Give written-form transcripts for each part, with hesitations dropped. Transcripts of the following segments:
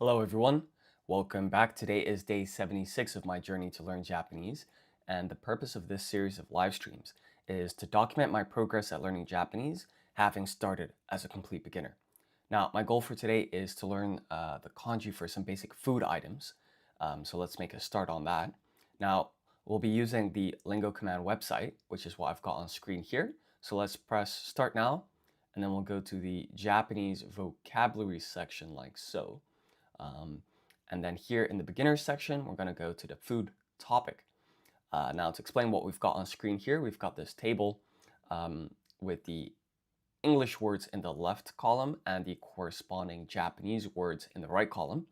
Hello, everyone. Welcome back. Today is day 76 of my journey to learn Japanese, and the purpose of this series of live streams is to document my progress at learning Japanese, having started as a complete beginner. Now, my goal for today is to learn the kanji for some basic food items, so let's make a start on that. Now, we'll be using the Lingo Command website, which is what I've got on screen here. So let's press Start Now, and then we'll go to the Japanese vocabulary section like so. And then here in the beginners section, we're going to go to the food topic. Now to explain what we've got on screen here, we've got this table with the English words in the left column and the corresponding Japanese words in the right column.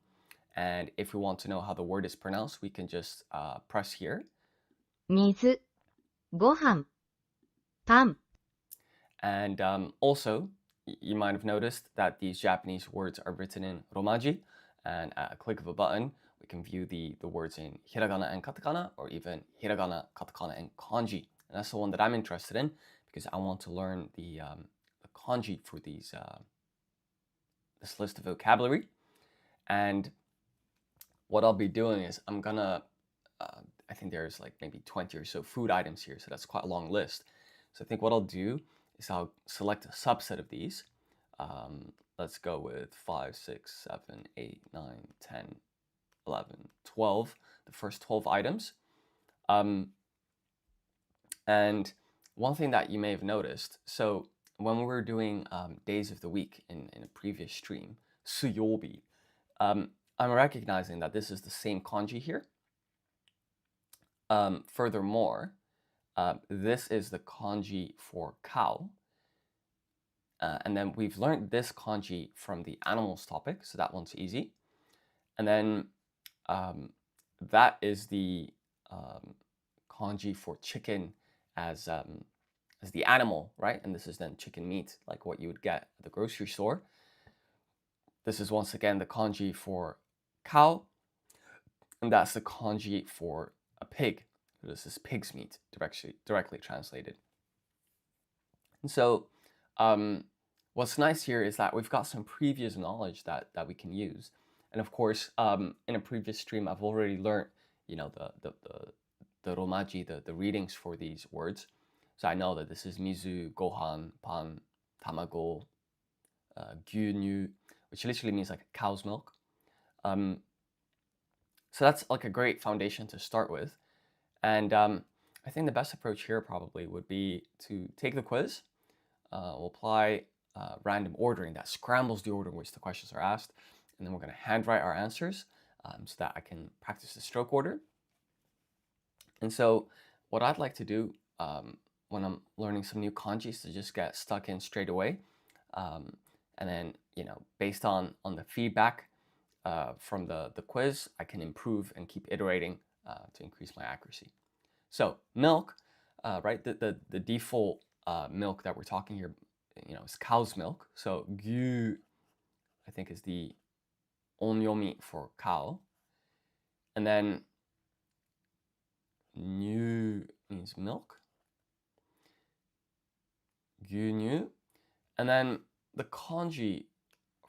And if we want to know how the word is pronounced, we can just press here. 水、ご飯、パン、 And also, you might have noticed that these Japanese words are written in Romaji, and at a click of a button, we can view the words in hiragana and katakana, or even hiragana, katakana, and kanji. And that's the one that I'm interested in because I want to learn the kanji for these this list of vocabulary. And what I'll be doing is I'm gonna, I think there's like maybe 20 or so food items here, so that's quite a long list. So I think what I'll do is I'll select a subset of these. Let's go with 5, 6, 7, 8, 9, 10, 11, 12, the first 12 items. And one thing that you may have noticed, so when we were doing days of the week in a previous stream, suyobi, I'm recognizing that this is the same kanji here. Furthermore, this is the kanji for cow. And then we've learned this kanji from the animals topic, so that one's easy. And then that is the kanji for chicken as the animal, right? And this is then chicken meat, like what you would get at the grocery store. This is once again the kanji for cow, and that's the kanji for a pig. This is pig's meat, directly translated. And so what's nice here is that we've got some previous knowledge that we can use. And of course, in a previous stream, I've already learned, you know, the romaji, the readings for these words. So I know that this is mizu, gohan, pan, tamago, gyunyu, which literally means like cow's milk. So that's like a great foundation to start with. And I think the best approach here probably would be to take the quiz. We'll apply random ordering that scrambles the order in which the questions are asked. And then we're going to handwrite our answers so that I can practice the stroke order. And so what I'd like to do when I'm learning some new kanji is to just get stuck in straight away. And then, you know, based on the feedback from the quiz, I can improve and keep iterating to increase my accuracy. So milk, right? The default milk that we're talking here, you know, is cow's milk. So gyu, I think, is the onyomi for cow. And then nyu means milk. Gyunyu. And then the kanji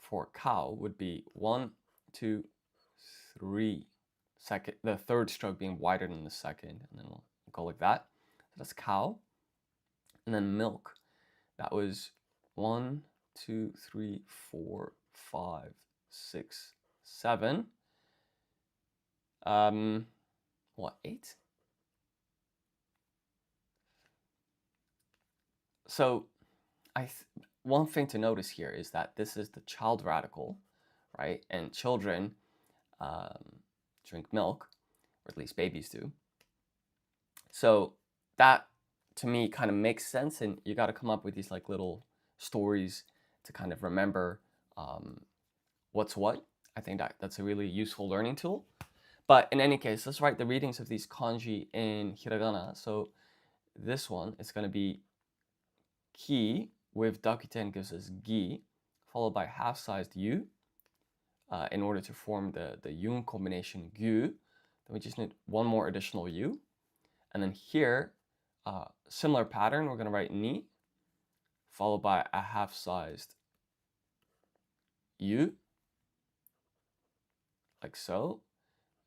for cow would be 1, 2, 3. Second, the third stroke being wider than the second, and then we'll go like that. So that's cow. And then milk, that was 1, 2, 3, 4, 5, 6, 7. What, 8? So one thing to notice here is that this is the child radical, right? And children drink milk, or at least babies do. So that to me kind of makes sense, and you got to come up with these like little stories to kind of remember what's what. I think that's a really useful learning tool. But in any case, let's write the readings of these kanji in hiragana. So this one is going to be ki with dakuten gives us gi, followed by half-sized yu. In order to form the yun combination gyu, then we just need one more additional u. And then here, similar pattern, we're going to write ni, followed by a half-sized u. like so.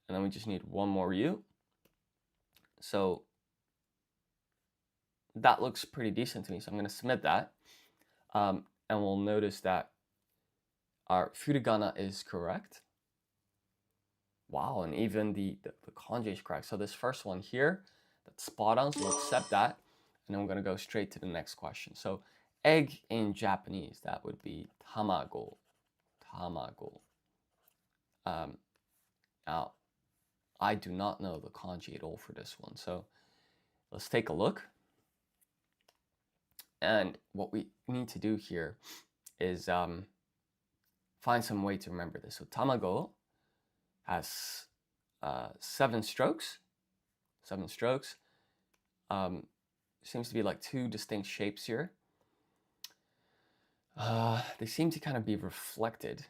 And then we just need one more ryu. So that looks pretty decent to me. So I'm going to submit that. And we'll notice that our furigana is correct. Wow, and even the kanji is correct. So this first one here, that's spot on, so we'll accept that. And then we're going to go straight to the next question. So egg in Japanese, that would be tamago. Tamago. Now, I do not know the kanji at all for this one. So let's take a look. And what we need to do here is find some way to remember this. So tamago has 7 strokes. 7 strokes. Seems to be like 2 distinct shapes here. They seem to kind of be reflected.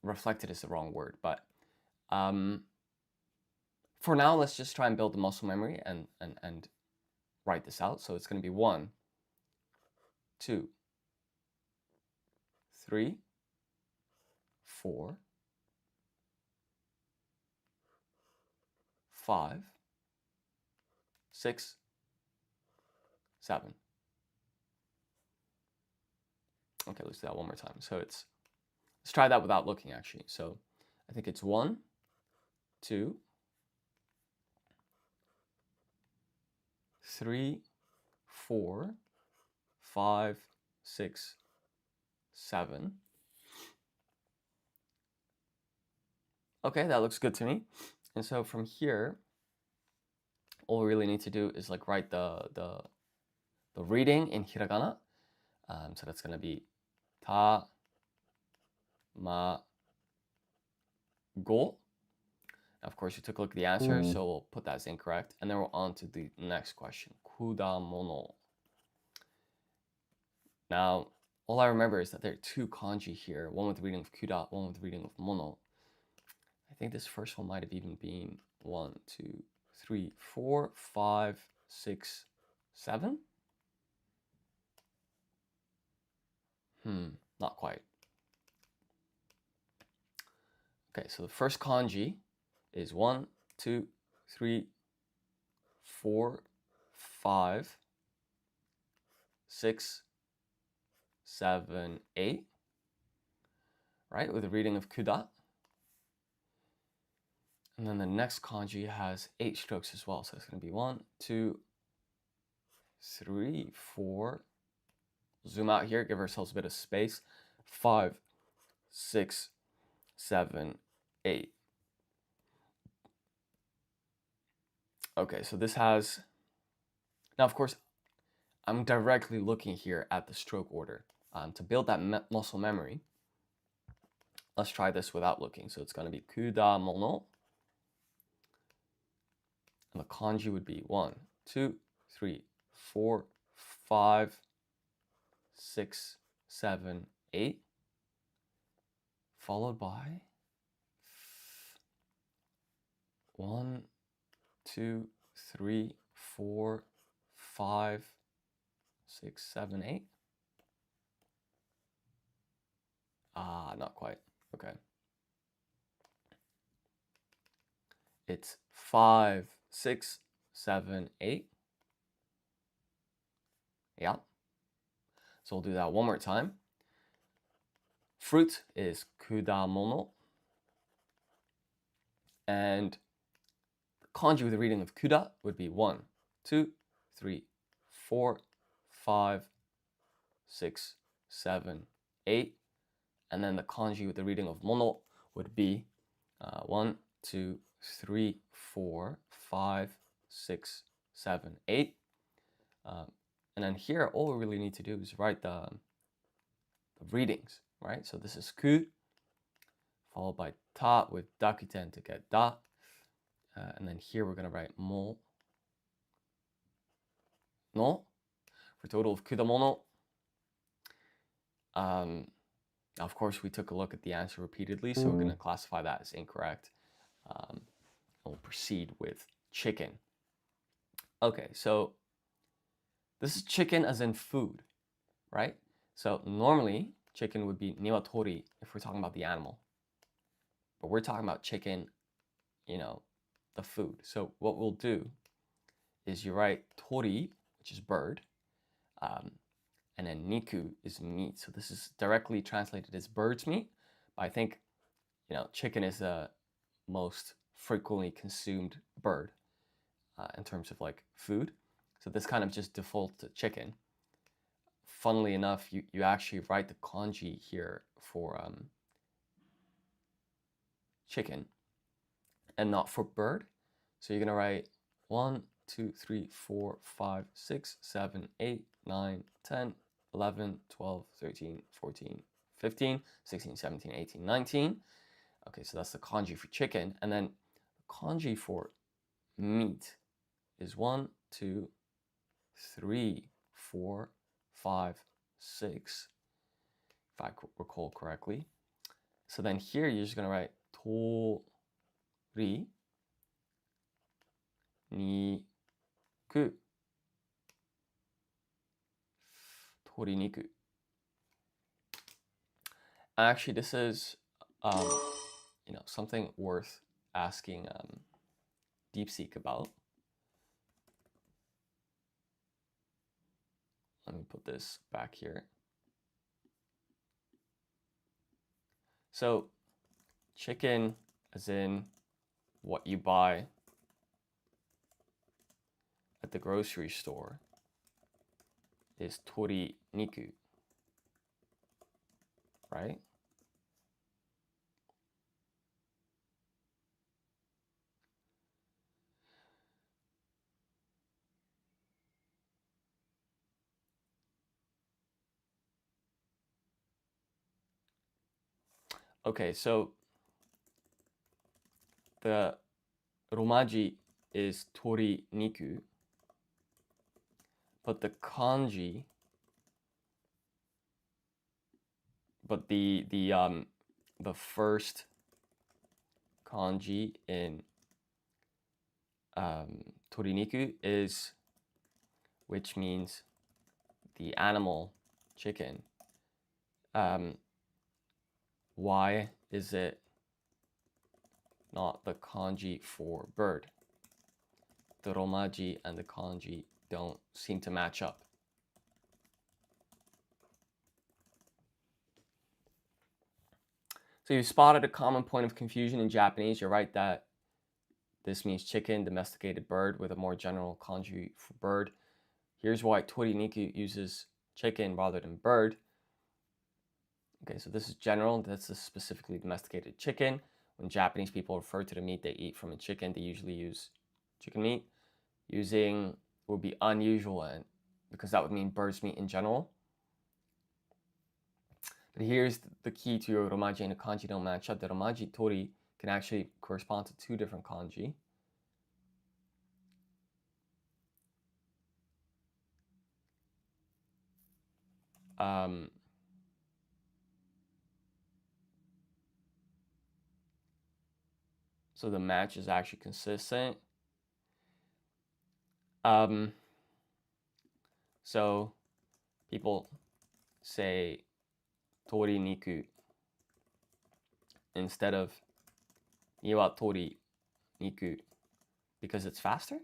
Reflected is the wrong word, but for now, let's just try and build the muscle memory and write this out. So it's going to be 1, 2, 3, 4, 5, 6, 7. Okay, let's do that one more time. So let's try that without looking actually. So I think it's 1, 2, 3, 4, 5, 6, 7. Okay, that looks good to me. And so from here, all we really need to do is like write the reading in hiragana. So that's going to be ta, ma, go. Of course, you took a look at the answer, so we'll put that as incorrect. And then we're on to the next question, kudamono. Now, all I remember is that there are 2 kanji here, one with the reading of kuda, one with the reading of mono. I think this first one might have even been 1, 2, 3, 4, 5, 6, 7. Not quite. Okay, so the first kanji is 1, 2, 3, 4, 5, 6, 7, 8. Right, with a reading of kuda. And then the next kanji has 8 strokes as well. So it's going to be 1, 2, 3, 4. Zoom out here, give ourselves a bit of space. 5, 6, 7, 8. Okay, so this has, now of course, I'm directly looking here at the stroke order. To build that muscle memory, let's try this without looking. So it's going to be kudamono. And the kanji would be 1, 2, 3, 4, 5, 6, 7, 8. Followed by 1, 2, 3, 4, 5, 6, 7, 8. Not quite. Okay. It's 5, 6, 7, 8. Yeah. So we'll do that one more time. Fruit is kudamono. And kanji with the reading of kuda would be 1, 2, 3, 4, 5, 6, 7, 8. And then the kanji with the reading of mono would be 1, 2, 3, 4, 5, 6, 7, 8. And then here, all we really need to do is write the readings, right? So this is ku, followed by ta with dakuten to get da. And then here we're going to write mo, no, for a total of kudamono. Of course, we took a look at the answer repeatedly, so we're going to classify that as incorrect. And we'll proceed with chicken. Okay, so this is chicken as in food, right? So normally, chicken would be niwatori if we're talking about the animal. but we're talking about chicken, the food. So what we'll do is you write tori, which is bird, and then niku is meat. So this is directly translated as bird's meat, but I think, chicken is the most frequently consumed bird in terms of like food. So this kind of just default to chicken. Funnily enough, you actually write the kanji here for chicken and not for bird. So you're gonna write 1, 2, 3, 4, 5, 6, 7, 8, 9, 10, 11, 12, 13, 14, 15, 16, 17, 18, 19. Okay, so that's the kanji for chicken. And then the kanji for meat is 1, 2, 3, 4, 5, 6, if I recall correctly. So then here you're just going to write tori, niku, tori niku. Actually, this is something worth asking DeepSeek about. Let me put this back here. So chicken, as in what you buy at the grocery store, is tori niku, right? Okay, so the romaji is tori niku, but the kanji, but the first kanji in tori niku is, which means the animal chicken. Why is it not the kanji for bird? The romaji and the kanji don't seem to match up. So you spotted a common point of confusion in Japanese. You're right that this means chicken, domesticated bird, with a more general kanji for bird. Here's why tori niku uses chicken rather than bird. Okay, so this is general. That's a specifically domesticated chicken. When Japanese people refer to the meat they eat from a chicken, they usually use chicken meat. Using would be unusual, and because that would mean bird's meat in general. But here's the key to your romaji and the kanji don't match up. The romaji tori can actually correspond to two different kanji. So the match is actually consistent. So people say tori niku instead of niwatori niku because it's faster.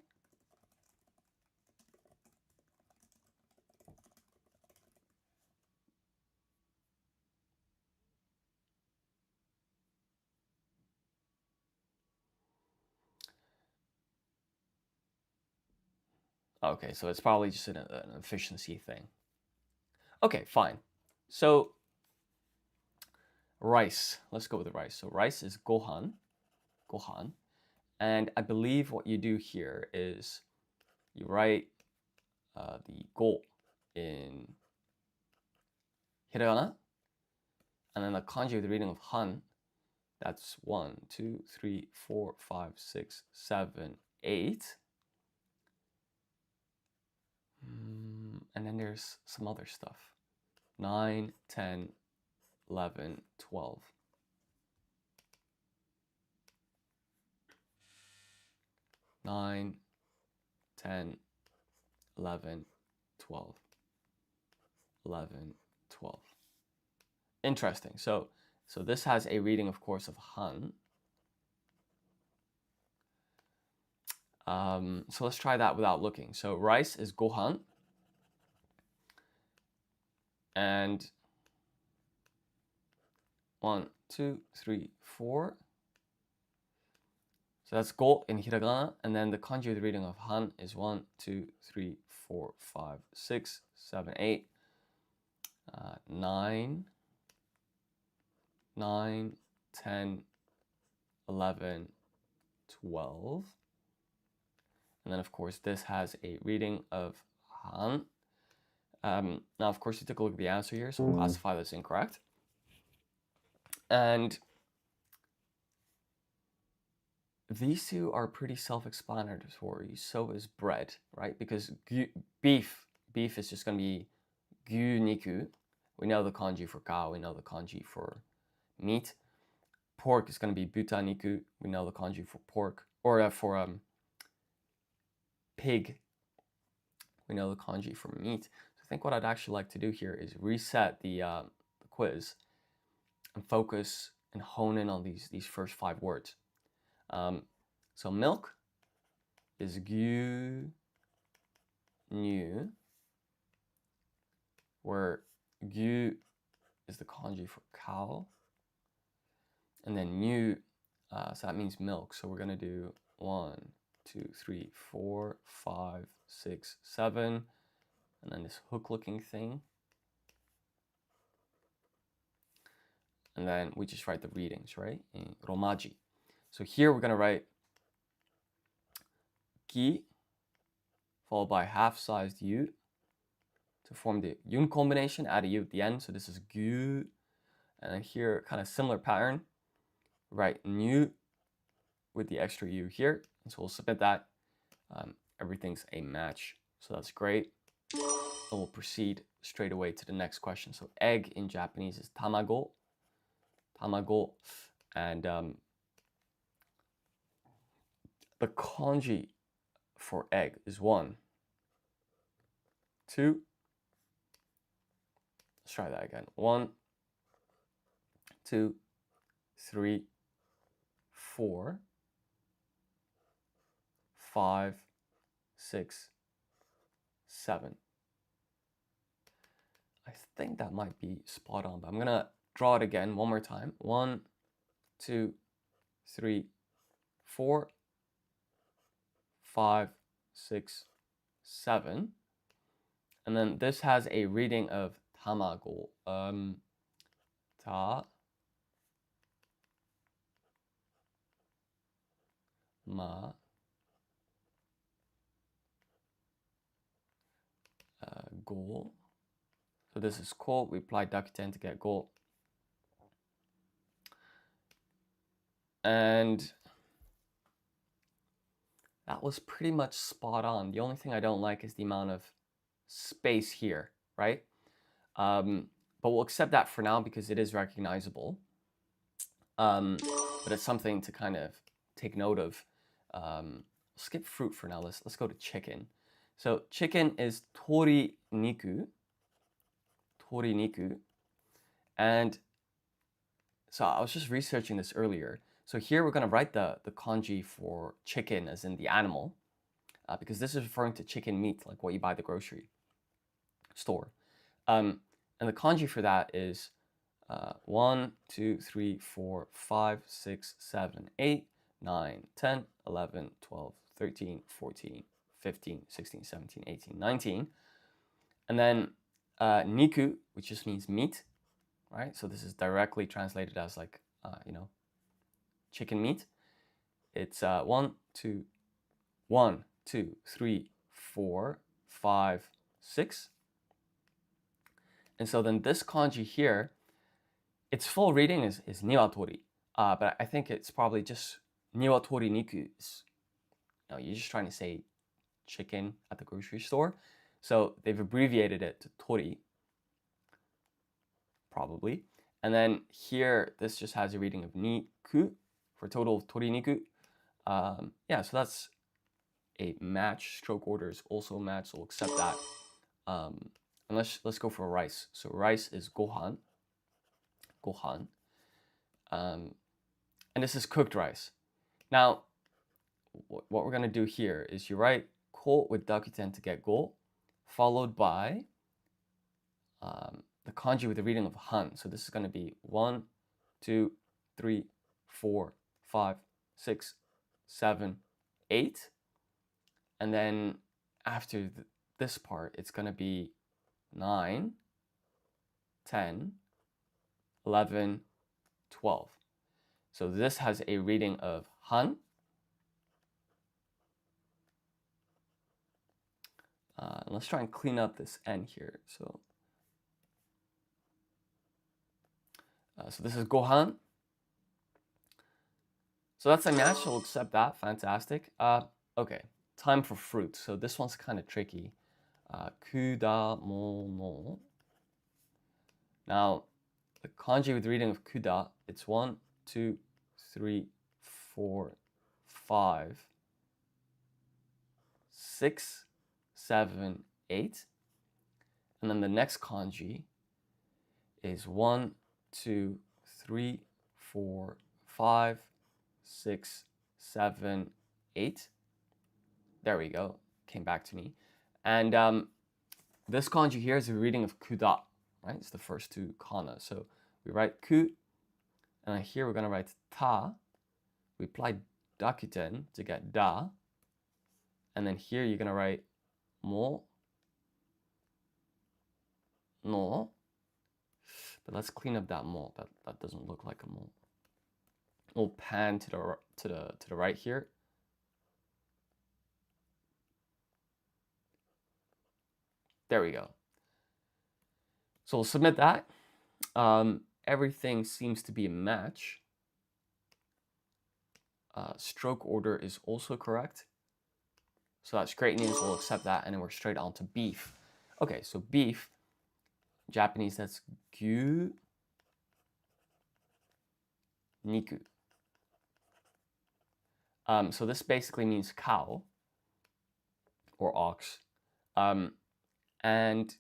Okay, so it's probably just an efficiency thing. Okay, fine. So rice, let's go with the rice. So rice is gohan, and I believe what you do here is you write the go in hiragana, and then the kanji with the reading of han. That's 1, 2, 3, 4, 5, 6, 7, 8. And then there's some other stuff. 9, 10, 11, 12. 9, 10, 11, 12. 11, 12. Interesting. So this has a reading, of course, of han. So let's try that without looking. So rice is gohan. And 1, 2, 3, 4. So that's go in hiragana, and then the kanji with the reading of han is 1, 2, 3, 4, 5, 6, 7, 8, 9, 10, 11, 12. And then, of course, this has a reading of han. Now, of course, you took a look at the answer here, so we'll classify this incorrect. And these two are pretty self-explanatory. So is bread, right? Because beef is just going to be gyu niku. We know the kanji for cow. We know the kanji for meat. Pork is going to be buta niku. We know the kanji for pork, or for pig. We know the kanji for meat. So I think what I'd actually like to do here is reset the quiz and focus and hone in on these first 5 words. So milk is gyu nu, where gyu is the kanji for cow, and then nu, so that means milk. So we're gonna do 1, 2, 3, 4, 5, 6, 7, and then this hook-looking thing, and then we just write the readings, right? In romaji. So here we're gonna write ki followed by half-sized u to form the yun combination, add a u at the end. So this is gu, and then here, kind of similar pattern, write nu with the extra u here. And so we'll submit that. Everything's a match, so that's great. And we'll proceed straight away to the next question. So egg in Japanese is tamago, and the kanji for egg is 1, 2. Let's try that again. 1, 2, 3, 4, 5, 6, 7. I think that might be spot on, but I'm gonna draw it again one more time. 1, 2, 3, 4, 5, 6, 7. And then this has a reading of tamago. Ta ma go. So this is ko. We apply dakuten to get go. And that was pretty much spot on. The only thing I don't like is the amount of space here, right? But we'll accept that for now because it is recognizable. But it's something to kind of take note of. Skip fruit for now. Let's go to chicken. So chicken is tori niku. And so I was just researching this earlier. So here we're going to write the kanji for chicken as in the animal, because this is referring to chicken meat, like what you buy at the grocery store. And the kanji for that is 1, 2, 3, 4, 5, 6, 7, 8, 9, 10, 11, 12, 13, 14, 15, 16, 17, 18, 19. And then niku, which just means meat, right? So this is directly translated as like, chicken meat. It's 1, 2, 3, 4, 5, 6. And so then this kanji here, its full reading is niwatori, but I think it's probably just niwatori niku. You're just trying to say chicken at the grocery store. So they've abbreviated it to tori, probably. And then here, this just has a reading of niku for total tori niku. Yeah, so that's a match. Stroke order is also a match, so we'll accept that. And let's go for rice. So rice is gohan. And this is cooked rice. Now, what we're going to do here is you write ko with dakuten to get go, followed by the kanji with the reading of han. So this is going to be 1, 2, 3, 4, 5, 6, 7, 8. And then after this part, it's going to be 9, 10, 11, 12. So this has a reading of han. Let's try and clean up this N here. So this is gohan. So that's a match, so we'll accept that. Fantastic. Okay, time for fruit. So this one's kind of tricky. Kudamono. Now, the kanji with the reading of kuda, it's 1, 2, 3, 4, 5, 6, 7, 8. And then the next kanji is 1, 2, 3, 4, 5, 6, 7, 8. There we go. Came back to me. And this kanji here is a reading of kuda, right? It's the first two kana. So we write ku, and here we're going to write ta. We apply dakuten to get da. And then here you're going to write mo, no. But let's clean up that mo. That doesn't look like a mo. We'll pan to the right here. There we go. So we'll submit that. Everything seems to be a match. Stroke order is also correct. So that's great news. We'll accept that, and then we're straight on to beef. Okay, so beef, Japanese, that's gyu niku. So this basically means cow or ox. And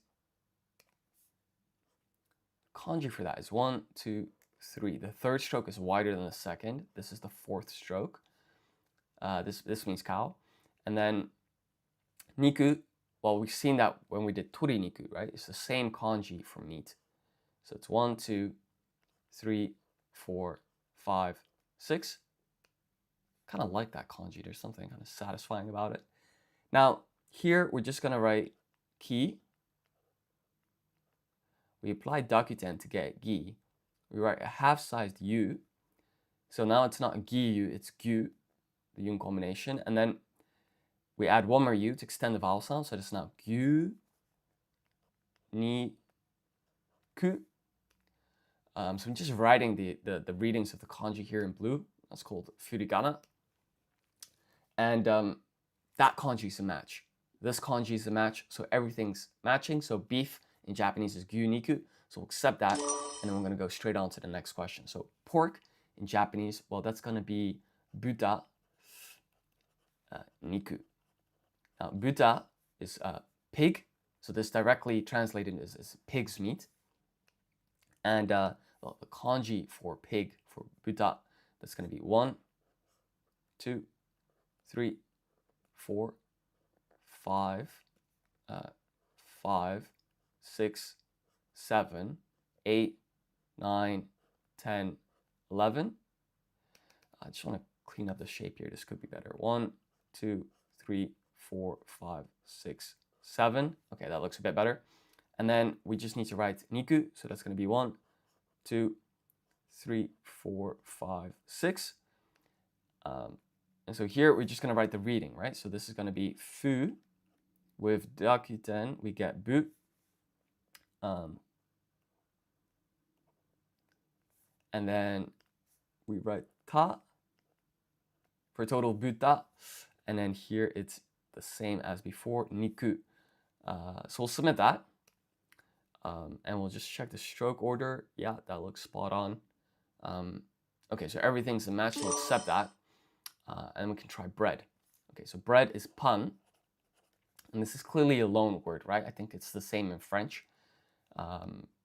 kanji for that is 1, 2, 3. The third stroke is wider than the second. This is the fourth stroke. This means cow. And then niku, well, we've seen that when we did tori niku, right? It's the same kanji for meat. So it's 1, 2, 3, 4, 5, 6. Kind of like that kanji. There's something kind of satisfying about it. Now, here we're just going to write ki. We apply dakuten to get gi. We write a half-sized u. So now it's not giyu, it's gyu, the yun combination. And then we add one more u to extend the vowel sound. So it's now gyu, ni, ku. So I'm just writing the readings of the kanji here in blue. That's called furigana. And that kanji is a match. This kanji is a match, so everything's matching. So beef in Japanese is gyu niku. So we'll accept that, and then we're going to go straight on to the next question. So pork in Japanese, well, that's going to be buta niku. Now, buta is pig. So this directly translated is pig's meat. And well, the kanji for pig, for buta, that's going to be 1, 2, 3, 4, 5, 5, 6, 7, 8, 9, 10, 11. I just want to clean up the shape here. This could be better. 1, 2, 3, 4, 5, 6, 7. Okay, that looks a bit better. And then we just need to write niku. So that's going to be 1, 2, 3, 4, 5, 6. And so here we're just going to write the reading, right? So this is going to be fu. With dakuten, we get bu. And then we write ta for total buta. And then here it's the same as before, niku. So we'll submit that. And we'll just check the stroke order. Yeah, that looks spot on. Okay, so everything's a match. We'll accept that. And we can try bread. Okay, so bread is pan. And this is clearly a loan word, right? I think it's the same in French.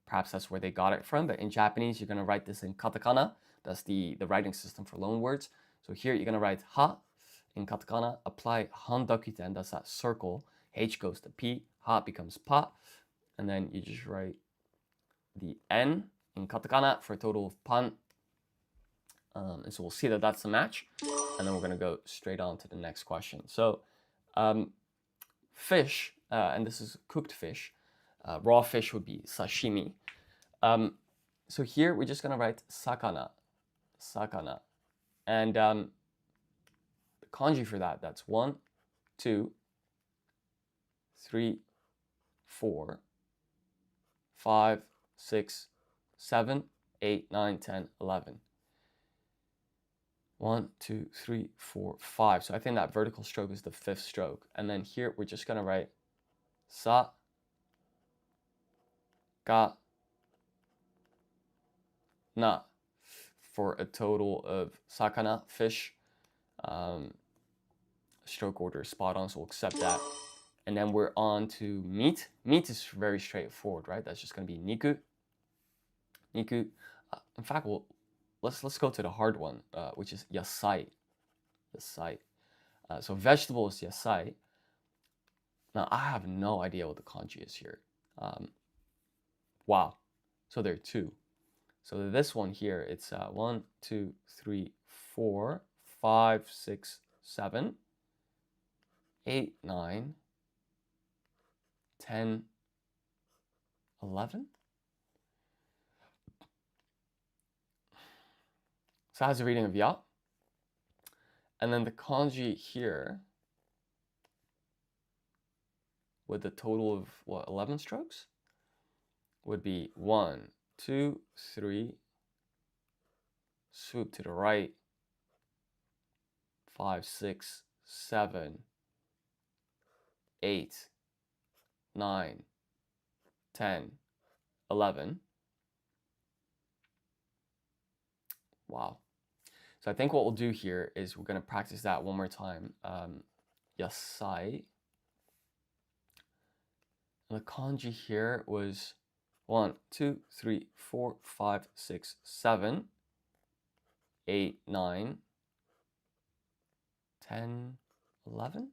Perhaps that's where they got it from. But in Japanese, you're going to write this in katakana. That's the writing system for loan words. So here you're going to write ha. in katakana, apply handakuten, that's that circle. H goes to P, ha becomes pa, and then you just write the N in katakana for a total of pan. And so we'll see that that's the match, and then we're going to go straight on to the next question. So fish, and this is cooked fish, raw fish would be sashimi. So here we're just going to write sakana, and the kanji for that, that's 1, 2, 3, 4, 5, 6, 7, 8, 9, 10, 11. 1, 2, 3, 4, 5. So I think that vertical stroke is the 5th stroke. And then here we're just going to write sa, ga, na for a total of sakana, fish. Stroke order is spot on, so we'll accept that. And then we're on to meat. Meat is very straightforward, right? That's just going to be niku. Niku. In fact, let's go to the hard one, which is yasai. Yasai. So vegetable is yasai. Now I have no idea what the kanji is here. Wow. So there are 2. So this one here, it's 1, 2, 3, 4, 5, 6, 7, 8, 9, 10, 11. So it has a reading of ya. And then the kanji here with a total of what, 11 strokes would be 1, 2, 3, swoop to the right, 5, 6, 7, 8, 9, 10, 11. Wow. So I think what we'll do here is we're going to practice that one more time. Yasai. And the kanji here was 1, 2, 3, 4, 5, 6, 7, 8, 9, 10, 11.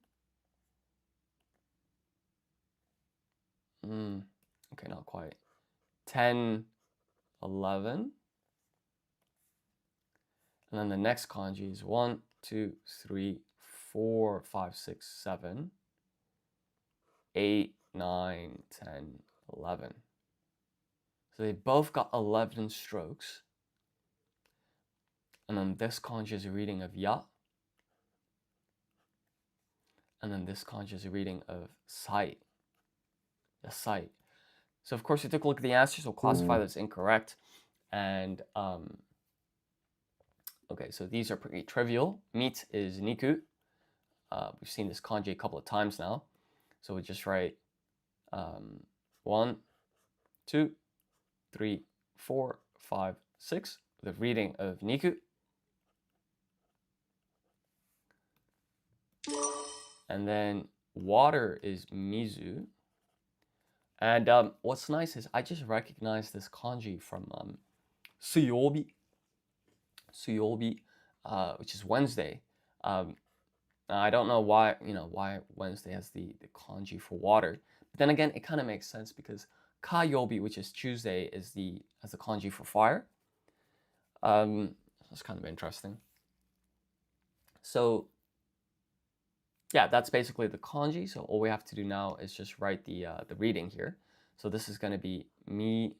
Okay, not quite. 10, 11. And then the next kanji is 1, 2, 3, 4, 5, 6, 7, 8, 9, 10, 11. So they both got 11 strokes. And then this kanji is a reading of ya. And then this kanji is a reading of sai. Yasai. So of course we took a look at the answers. We'll classify this incorrect. And okay, so these are pretty trivial. Meat is niku. We've seen this kanji a couple of times now. So we just write 1, 2, 3, 4, 5, 6. The reading of niku. And then water is mizu. And what's nice is I just recognize this kanji from suyobi, which is Wednesday. I don't know why Wednesday has the kanji for water. But then again, it kind of makes sense because kayobi, which is Tuesday, has the kanji for fire. That's kind of interesting. So yeah, that's basically the kanji. So all we have to do now is just write the reading here. So this is going to be mi,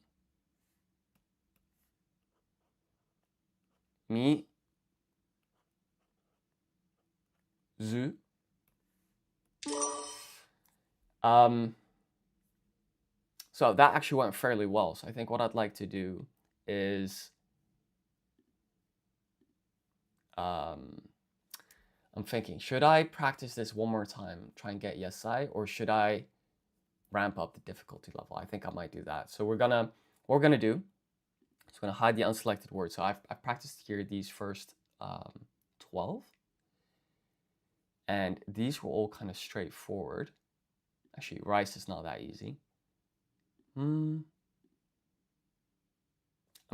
zu. So that actually went fairly well. So I think what I'd like to do is I'm thinking, should I practice this one more time, try and get yesai, or should I ramp up the difficulty level? I think I might do that. So what we're gonna do is gonna hide the unselected words. So I've practiced here these first 12, and these were all kind of straightforward. Actually, rice is not that easy. I'm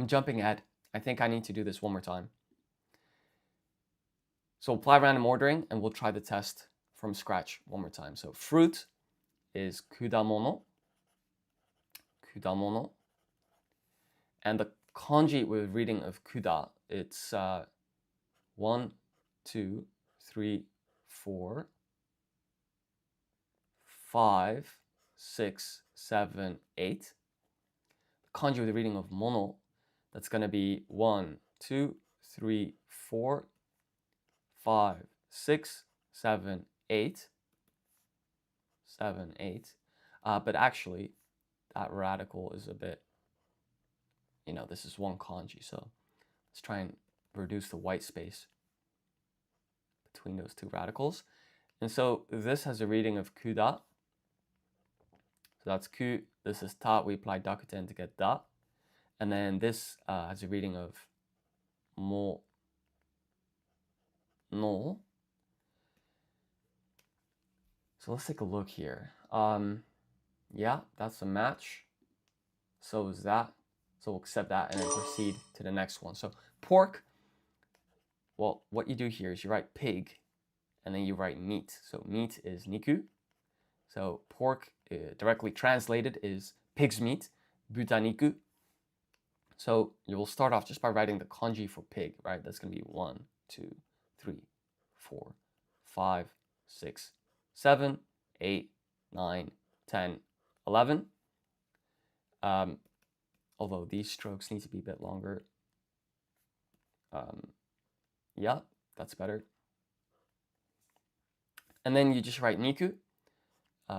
jumping ahead. I think I need to do this one more time. So we'll apply random ordering and we'll try the test from scratch one more time. So fruit is kudamono, kudamono. And the kanji with reading of kuda, it's 1, 2, 3, 4, 5, 6, 7, 8. The kanji with the reading of mono, that's going to be 1, 2, 3, 4, 5, 6, 7, 8. 7, 8. But actually, that radical is a bit, this is one kanji, so let's try and reduce the white space between those two radicals. And so this has a reading of kuda. So that's ku, this is ta, we apply dakuten to get da. And then this has a reading of mo, no. So let's take a look here. Yeah, that's a match. So is that. So we'll accept that and then proceed to the next one. So pork, well, what you do here is you write pig and then you write meat. So meat is niku. So pork, directly translated, is pig's meat, butaniku. So you will start off just by writing the kanji for pig, right? That's going to be 1, 2, 3, 4, 5, 6, 7, 8, 9, 10, 11. Although these strokes need to be a bit longer. Yeah, that's better. And then you just write niku,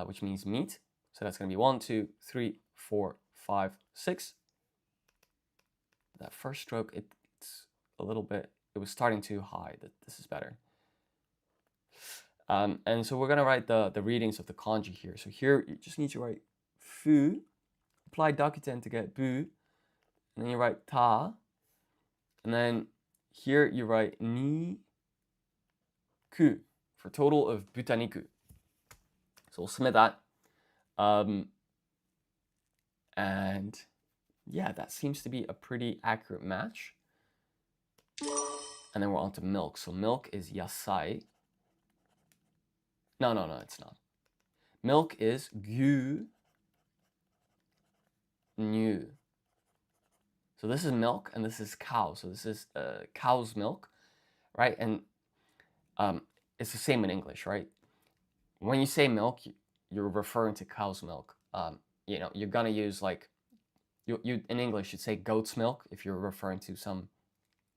which means meat. So that's going to be 1, 2, 3, 4, 5, 6. That first stroke, it's a little bit, it was starting too high. This is better. And so we're going to write the readings of the kanji here. So here you just need to write fu, apply dakuten to get bu, and then you write ta, and then here you write ni ku for total of butaniku. So we'll submit that. And yeah, that seems to be a pretty accurate match. And then we're on to milk. So milk is yasai. No, it's not. Milk is gyu nu. So this is milk and this is cow. So this is cow's milk, right? And it's the same in English, right? When you say milk, you're referring to cow's milk. You're gonna use like, you in English you'd say goat's milk if you're referring to some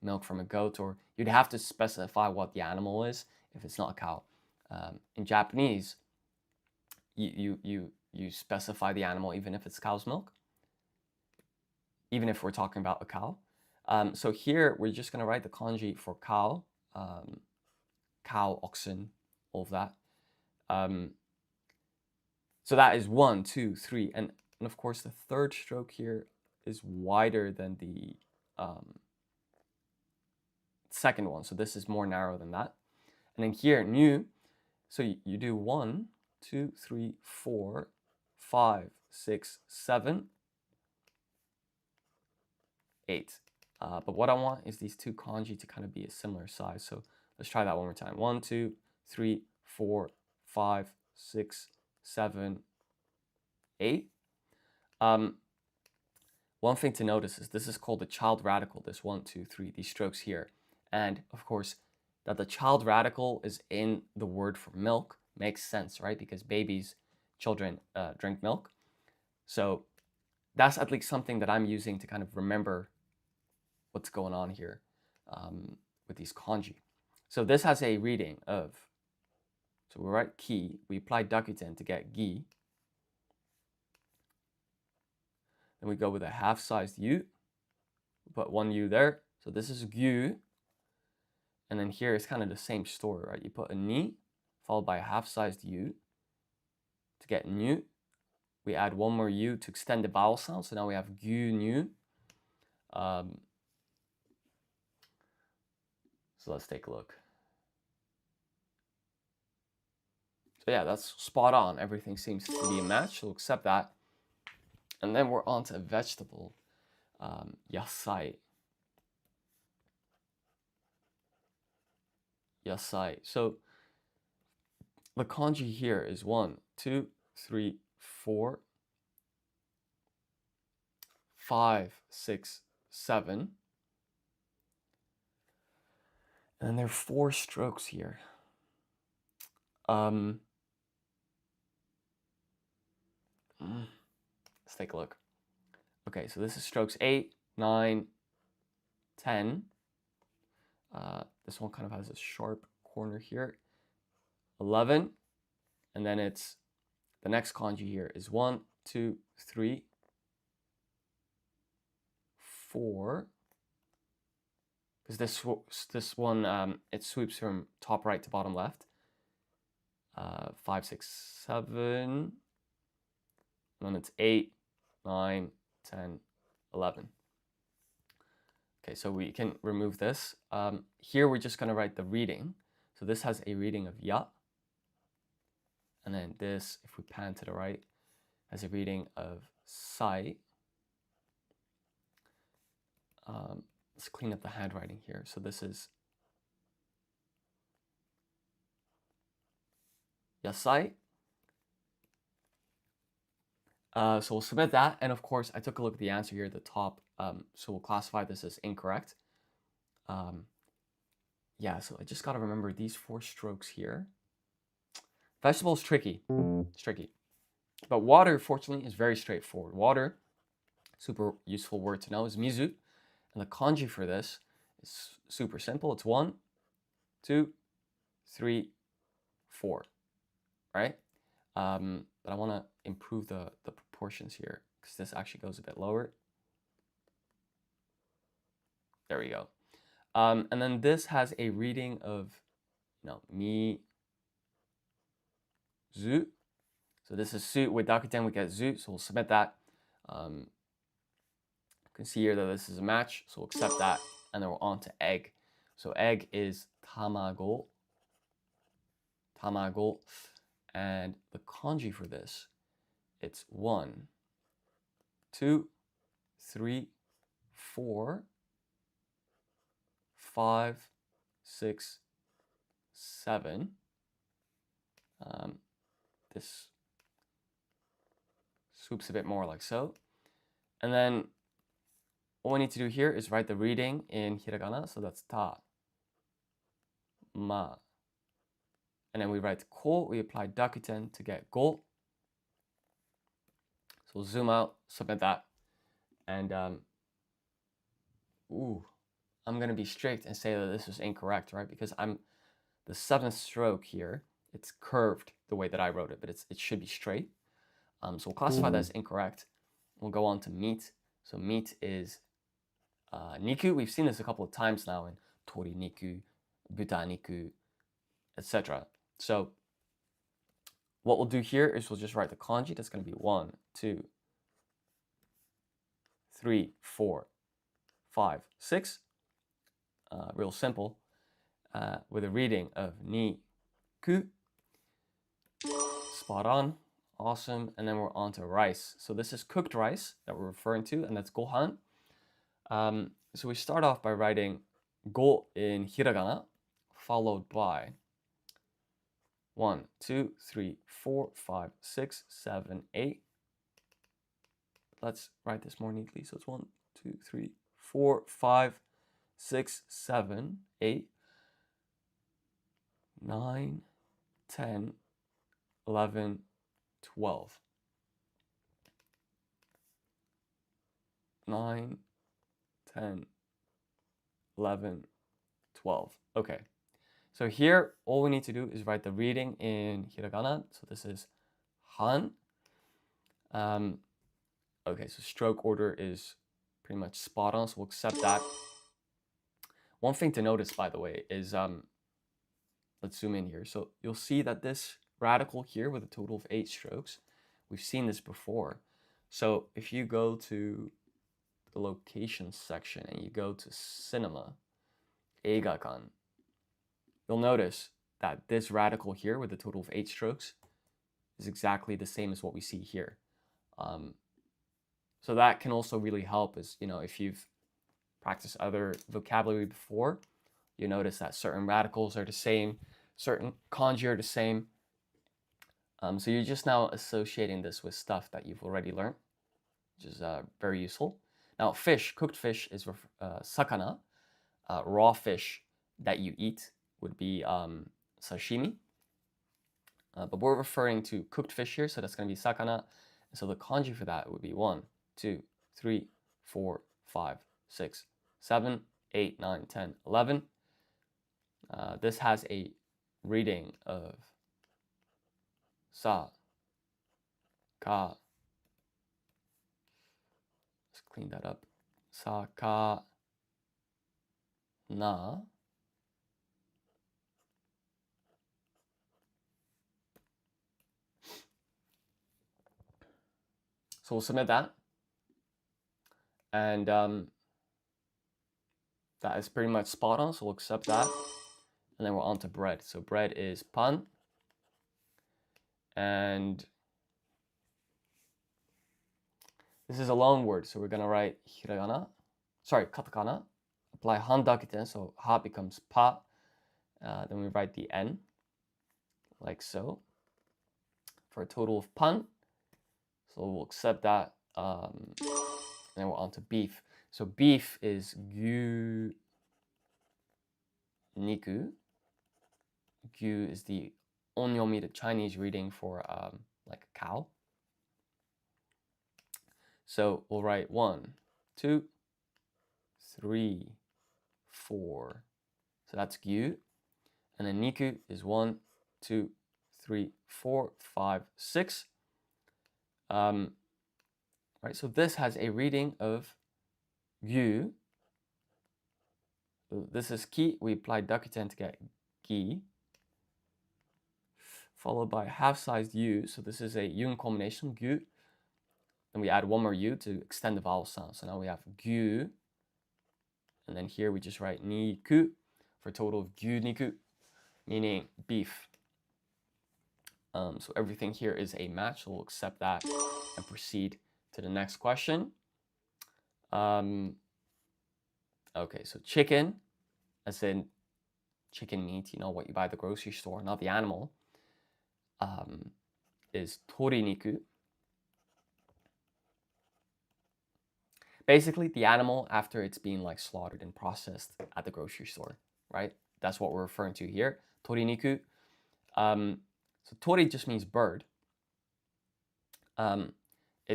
milk from a goat, or you'd have to specify what the animal is if it's not a cow. In Japanese, you specify the animal even if it's cow's milk, even if we're talking about a cow. So here we're just going to write the kanji for cow, cow, oxen, all of that. So that is 1, 2, 3, and of course the third stroke here is wider than the second one. So this is more narrow than that. And then here, nu, so you do 1, 2, 3, 4, 5, 6, 7, 8. But what I want is these two kanji to kind of be a similar size. So let's try that one more time. 1, 2, 3, 4, 5, 6, 7, 8. One thing to notice is this is called the child radical, this 1, 2, 3, these strokes here. And of course, that the child radical is in the word for milk makes sense, right? Because children drink milk. So that's at least something that I'm using to kind of remember what's going on here with these kanji. So this has a reading of, so we write ki, we apply dakuten to get gi. Then we go with a half-sized u, put one u there. So this is gyu. And then here it's kind of the same story, right? You put a ni followed by a half-sized u to get nu. We add one more u to extend the vowel sound. So now we have gyu nu. So let's take a look. So yeah, that's spot on. Everything seems to be a match. So we'll accept that. And then we're on to a vegetable, yasai. yasai. So the kanji here is 1, 2, 3, 4, 5, 6, 7. And there are 4 strokes here. Let's take a look. Okay, so this is strokes 8, 9, 10. This one kind of has a sharp corner here. 11, and then it's the next kanji here is 1, 2, 3, 4. Because this one it sweeps from top right to bottom left. 5, 6, 7. And then it's 8, 9, 10, 11. Okay, so we can remove this. Here we're just going to write the reading. So this has a reading of ya. And then this, if we pan to the right, has a reading of sai. Let's clean up the handwriting here. So this is yasai. So we'll submit that. And of course, I took a look at the answer here at the top. So we'll classify this as incorrect. Yeah, so I just got to remember these 4 strokes here. Vegetable is tricky. It's tricky. But water, fortunately, is very straightforward. Water, super useful word to know, is mizu. And the kanji for this is super simple. It's 1, 2, 3, 4, right? But I want to improve the proportions here because this actually goes a bit lower. There we go. And then this has a reading of, mi, zu. So this is su. With dakuten, we get zu. So we'll submit that. You can see here that this is a match. So we'll accept that. And then we're on to egg. So egg is tamago. Tamago. And the kanji for this, it's 1, 2, 3, 4, 5, 6, 7. This swoops a bit more like so. And then what we need to do here is write the reading in hiragana. So that's ta, ma. And then we write ko. We apply dakuten to get go. So we'll zoom out, submit that. And I'm going to be strict and say that this is incorrect, right? Because the 7th stroke here, it's curved the way that I wrote it, but it should be straight. So we'll classify that as incorrect. We'll go on to meat. So meat is niku. We've seen this a couple of times now in tori niku, buta niku, etc. So what we'll do here is we'll just write the kanji. That's going to be 1, 2, 3, 4, 5, 6. Real simple. With a reading of ni, ku. Spot on. Awesome. And then we're on to rice. So this is cooked rice that we're referring to, and that's gohan. So we start off by writing go in hiragana, followed by 1, 2, 3, 4, 5, 6, 7, 8. Let's write this more neatly. So it's 1, 2, 3, 4, 5, 6, 7, 8, 9, 10, 11, 12. 9, 10, 11, 12. Okay. So here, all we need to do is write the reading in hiragana. So this is han. Okay, so stroke order is pretty much spot on, so we'll accept that. One thing to notice, by the way, is let's zoom in here. So you'll see that this radical here with a total of 8 strokes, we've seen this before. So if you go to the location section and you go to cinema, eigakan, you'll notice that this radical here with a total of 8 strokes is exactly the same as what we see here. So that can also really help is, if you've practiced other vocabulary before, you notice that certain radicals are the same, certain kanji are the same. So you're just now associating this with stuff that you've already learned, which is very useful. Now, fish, cooked fish is sakana. Raw fish that you eat would be sashimi. But we're referring to cooked fish here, so that's going to be sakana. So the kanji for that would be 1, 2, 3, 4, 5, 6, 7, 8, 9, 10, 11. This has a reading of sa, ka. Let's clean that up. Sa, ka, na. So we'll submit that. And that is pretty much spot on, so we'll accept that. And then we're on to bread. So bread is pan. And this is a long word, so we're going to write hiragana. Sorry, katakana. Apply han dakiten, so ha becomes pa. Then we write the n, like so, for a total of pan. So we'll accept that. And then we're on to beef. So beef is gyu niku. Gyu is the onyomi, the Chinese reading for like a cow. So we'll write 1, 2, 3, 4. So that's gyu. And then niku is 1, 2, 3, 4, 5, 6. Right, so this has a reading of gyu. This is ki. We apply dakuten to get gi. Followed by half-sized u. So this is a yun combination, gyu. And we add one more u to extend the vowel sound. So now we have gyu. And then here we just write niku for a total of gyu niku, meaning beef. So everything here is a match. So we'll accept that and proceed to the next question. Okay, so chicken, as in chicken meat, you know, what you buy at the grocery store, not the animal, is toriniku. Basically, the animal after it's being like slaughtered and processed at the grocery store, right? That's what we're referring to here, toriniku. So tori just means bird.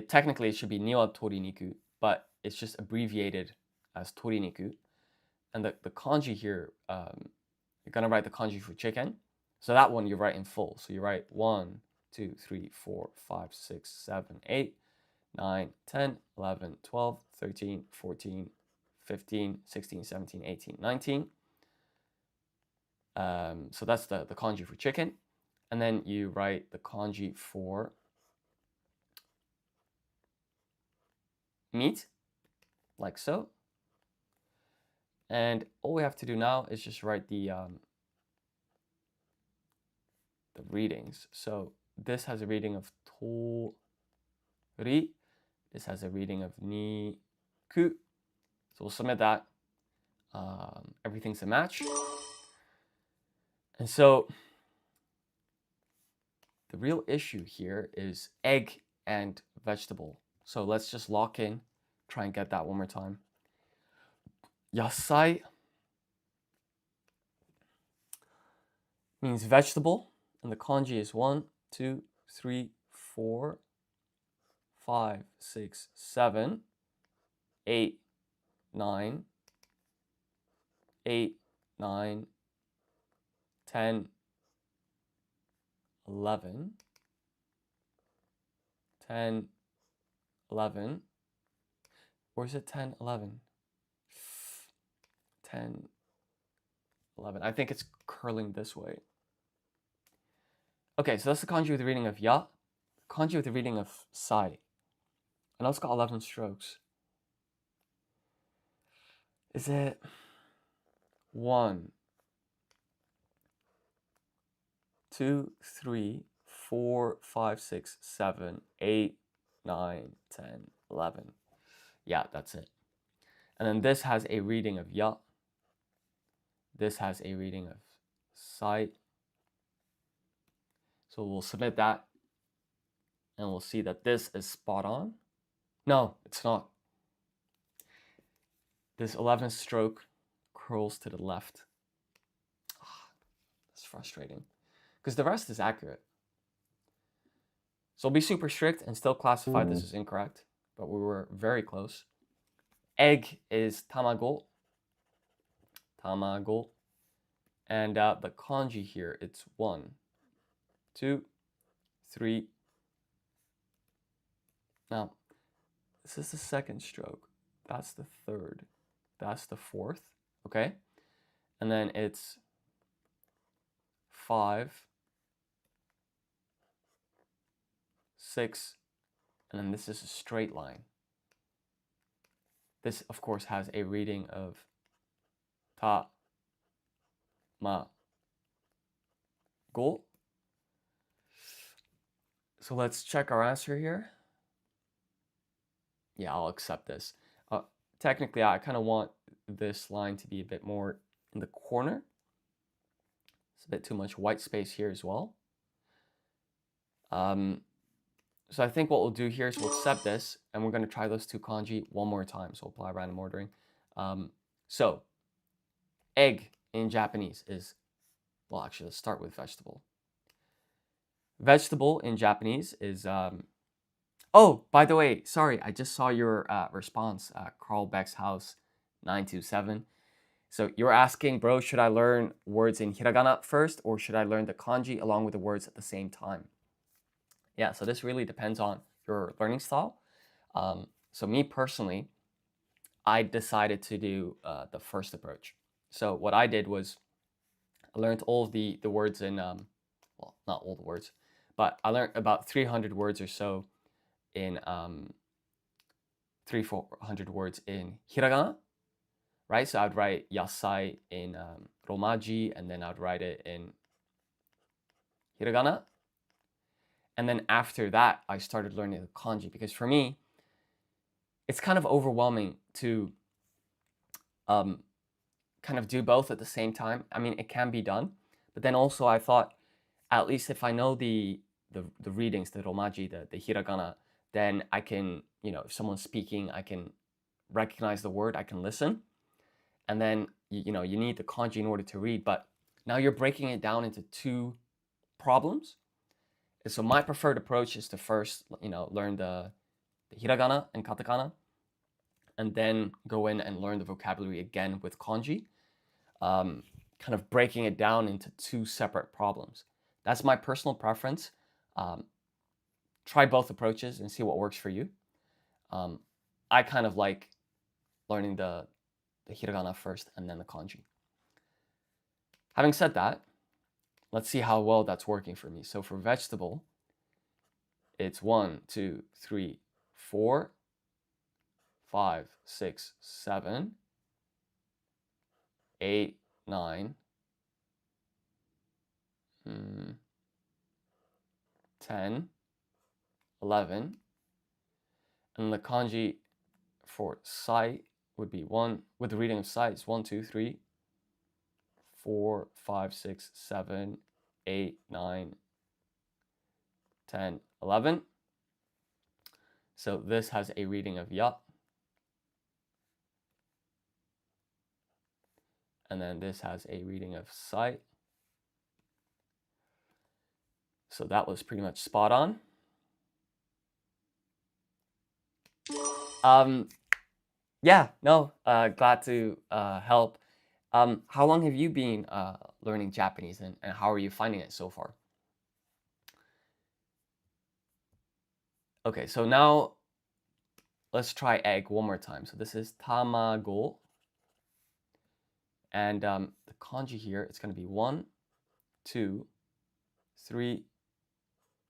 Technically it should be niwa toriniku, but it's just abbreviated as toriniku. And the kanji here, you're gonna write the kanji for chicken. So that one you write in full. So you write 1, 2, 3, 4, 5, 6, 7, 8, 9, 10, 11, 12, 13, 14, 15, 16, 17, 18, 19. So that's the kanji for chicken. And then you write the kanji for meat, like so. And all we have to do now is just write the readings. So this has a reading of tori. This has a reading of niku. So we'll submit that. Everything's a match. And so the real issue here is egg and vegetable. So let's just lock in, try and get that one more time. Yasai means vegetable, and the kanji is 1, 2, 3, 4, 5, 6, 7, 8, 9, 8, 9, 10, 11, 10, 11, or is it 10, 11? 10, 11. I think it's curling this way. Okay, so that's the kanji with the reading of ya, kanji with the reading of sai. I know it's got 11 strokes. Is it 1, 2, 3, 4, 5, 6, 7, 8, 9, 10, 11? Yeah, that's it. And then this has a reading of ya. This has a reading of sai. So we'll submit that, and we'll see that this is spot on. No, it's not. This 11th stroke curls to the left. That's frustrating, because the rest is accurate. So I'll be super strict and still classify this as incorrect, but we were very close. Egg is tamago. Tamago. And the kanji here, it's 1, 2, 3. Now, this is the second stroke. That's the third. That's the fourth. Okay? And then it's 5, 6, and then this is a straight line. This, of course, has a reading of ta, ma, go. So let's check our answer here. Yeah, I'll accept this. Technically, I kind of want this line to be a bit more in the corner. It's a bit too much white space here as well. So I think what we'll do here is we'll accept this, and we're going to try those two kanji one more time. So apply random ordering. So egg in Japanese is, well, actually, let's start with vegetable. Vegetable in Japanese is, oh, by the way, sorry, I just saw your response, Carl Beck's House 927. So you're asking, bro, should I learn words in hiragana first, or should I learn the kanji along with the words at the same time? Yeah, so this really depends on your learning style. So me personally, I decided to do the first approach. So what I did was I learned all of the words in, well, not all the words, but I learned about 300 words or so in 400 words in hiragana, right? So I'd write yasai in romaji, and then I'd write it in hiragana. And then after that, I started learning the kanji, because for me, it's kind of overwhelming to kind of do both at the same time. I mean, it can be done, but then also I thought, at least if I know the readings, the romaji, the hiragana, then I can, if someone's speaking, I can recognize the word, I can listen. And then, you need the kanji in order to read, but now you're breaking it down into two problems. And so my preferred approach is to first, learn the hiragana and katakana, and then go in and learn the vocabulary again with kanji, kind of breaking it down into two separate problems. That's my personal preference. Try both approaches and see what works for you. I kind of like learning the hiragana first and then the kanji. Having said that, let's see how well that's working for me. So for vegetable, it's 1, 2, 3, 4, 5, 6, 7, 8, 9, 10, 11. And the kanji for sai would be 1, with the reading of sai, it's 1, 2, 3, 4, 5, 6, 7, 8, 9, 10, 11. So this has a reading of ya. And then this has a reading of sai. So that was pretty much spot on. Yeah, no, glad to help. How long have you been learning Japanese, and how are you finding it so far? Okay, so now let's try egg one more time. So this is tamago. And the kanji here, it's going to be 1, 2, 3,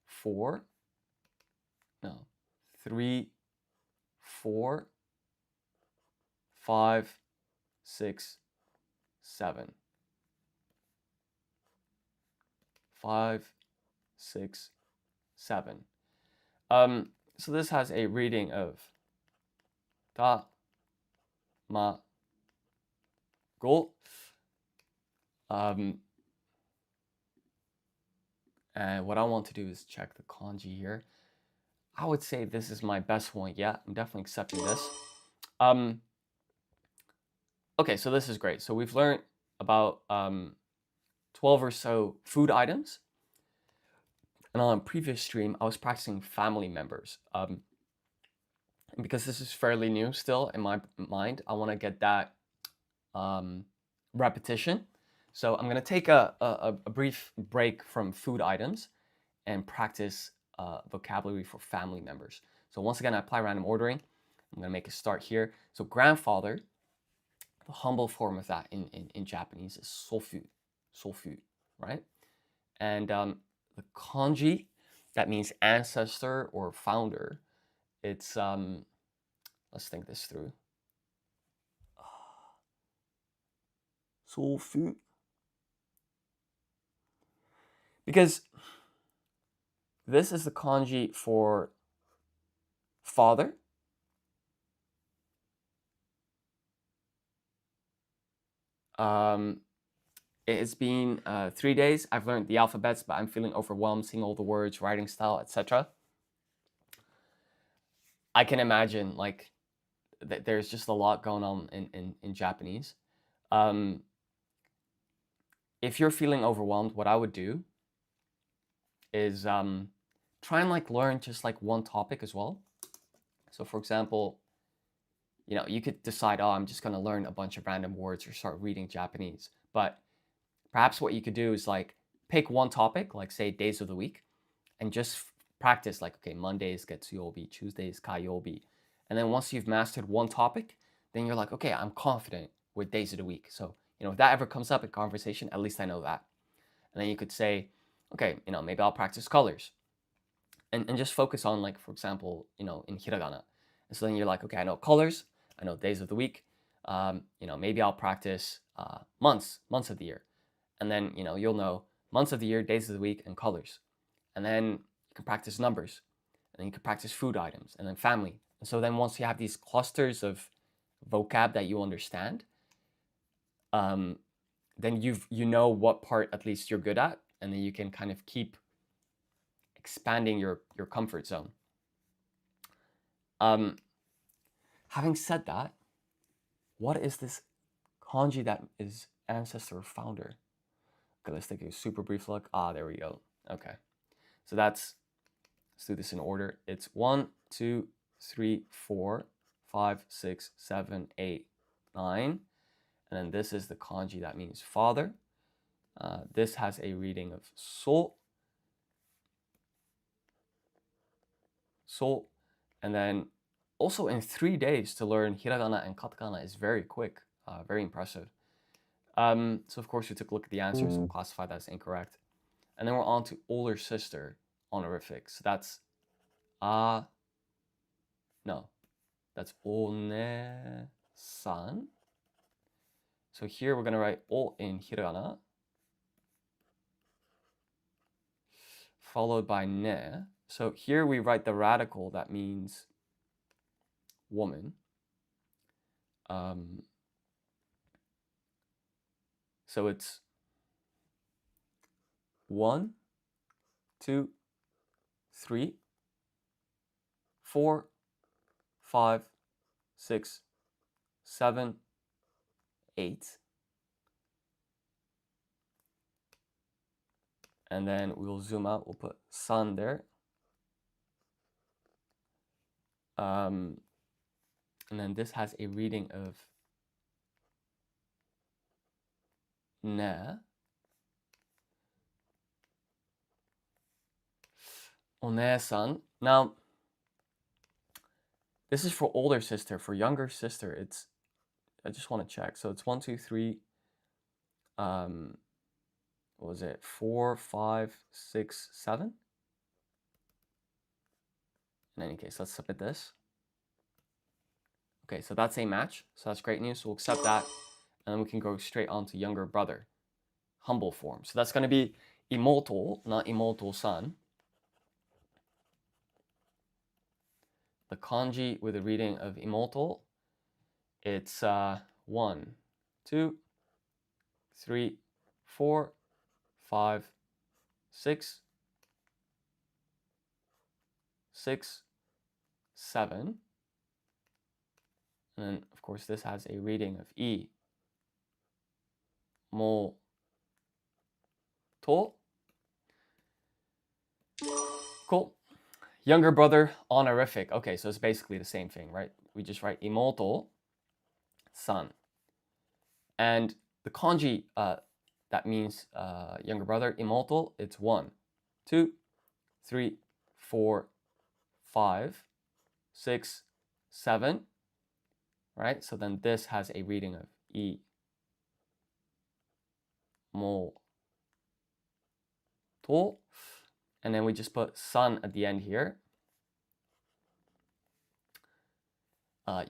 4. No, 3, 4, 5, 6, 7. 5, 6, 7. So this has a reading of ta, ma, go. And what I want to do is check the kanji here. I would say this is my best one yet. I'm definitely accepting this. Okay, so this is great. So we've learned about 12 or so food items. And on a previous stream, I was practicing family members. And because this is fairly new still in my mind, I want to get that repetition. So I'm going to take a brief break from food items and practice vocabulary for family members. So once again, I apply random ordering. I'm going to make a start here. So grandfather, the humble form of that in Japanese is sofu, right? And the kanji, that means ancestor or founder. It's, let's think this through. Sofu. Because this is the kanji for father. It's been 3 days. I've learned the alphabets, but I'm feeling overwhelmed seeing all the words, writing style, etc. I can imagine like there's just a lot going on in Japanese. If you're feeling overwhelmed, what I would do is try and like learn just like one topic as well. So for example, you know, you could decide, oh, I'm just going to learn a bunch of random words or start reading Japanese. But perhaps what you could do is like pick one topic, like say days of the week, and just practice like, okay, Mondays getsuyobi, Tuesdays kayobi. And then once you've mastered one topic, then you're like, okay, I'm confident with days of the week. So, you know, if that ever comes up in conversation, at least I know that. And then you could say, okay, you know, maybe I'll practice colors. And just focus on like, for example, you know, in hiragana. And so then you're like, okay, I know colors, I know days of the week. You know, maybe I'll practice months of the year. And then, you know, you'll know months of the year, days of the week, and colors. And then you can practice numbers. And then you can practice food items and then family. And so then once you have these clusters of vocab that you understand, then you know what part at least you're good at, and then you can kind of keep expanding your comfort zone. Having said that, what is this kanji that is ancestor or founder? Okay, let's take a super brief look. Ah, there we go. Okay, so let's do this in order. It's 1, 2, 3, 4, 5, 6, 7, 8, 9. And then this is the kanji that means father. This has a reading of so. So, and then also in 3 days to learn hiragana and katakana is very quick, very impressive. So of course we took a look at the answers, we'll classify that as incorrect. And then we're on to older sister honorific. So that's no, that's one-san. So here we're gonna write o in hiragana, followed by ne. So here we write the radical that means woman. So it's 1, 2, 3, 4, 5, 6, 7, 8. And then we'll zoom out, we'll put sun there. And then this has a reading of ne. One-san. Now, this is for older sister. For younger sister, it's, I just want to check. So it's 1, 2, 3, what was it? 4, 5, 6, 7. In any case, let's submit this. Okay, so that's a match. So that's great news. So we'll accept that. And then we can go straight on to younger brother. Humble form. So that's going to be imoto, not imoto-san. The kanji with a reading of imoto, it's 1, 2, 3, 4, 5, 6, 6, 7. And then, of course, this has a reading of E, mo, to. Cool. Younger brother, honorific. Okay, so it's basically the same thing, right? We just write imoto, son. And the kanji that means younger brother, imoto, it's 1, 2, 3, 4, 5, 6, 7. Right? So then this has a reading of I, mo, to. And then we just put son at the end here.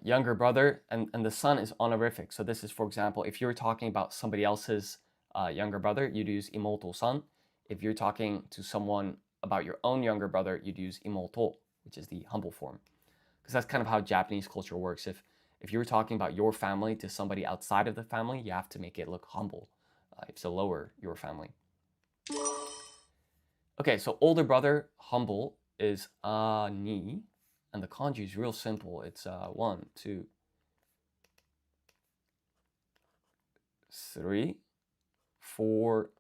Younger brother, and the son is honorific. So this is, for example, if you're talking about somebody else's younger brother, you'd use imoto san. If you're talking to someone about your own younger brother, you'd use imoto, which is the humble form. Because that's kind of how Japanese culture works. If you're talking about your family to somebody outside of the family, you have to make it look humble. You have to lower your family. Okay, so older brother, humble, is ni. And the kanji is real simple. It's 1, 2, 3, 4,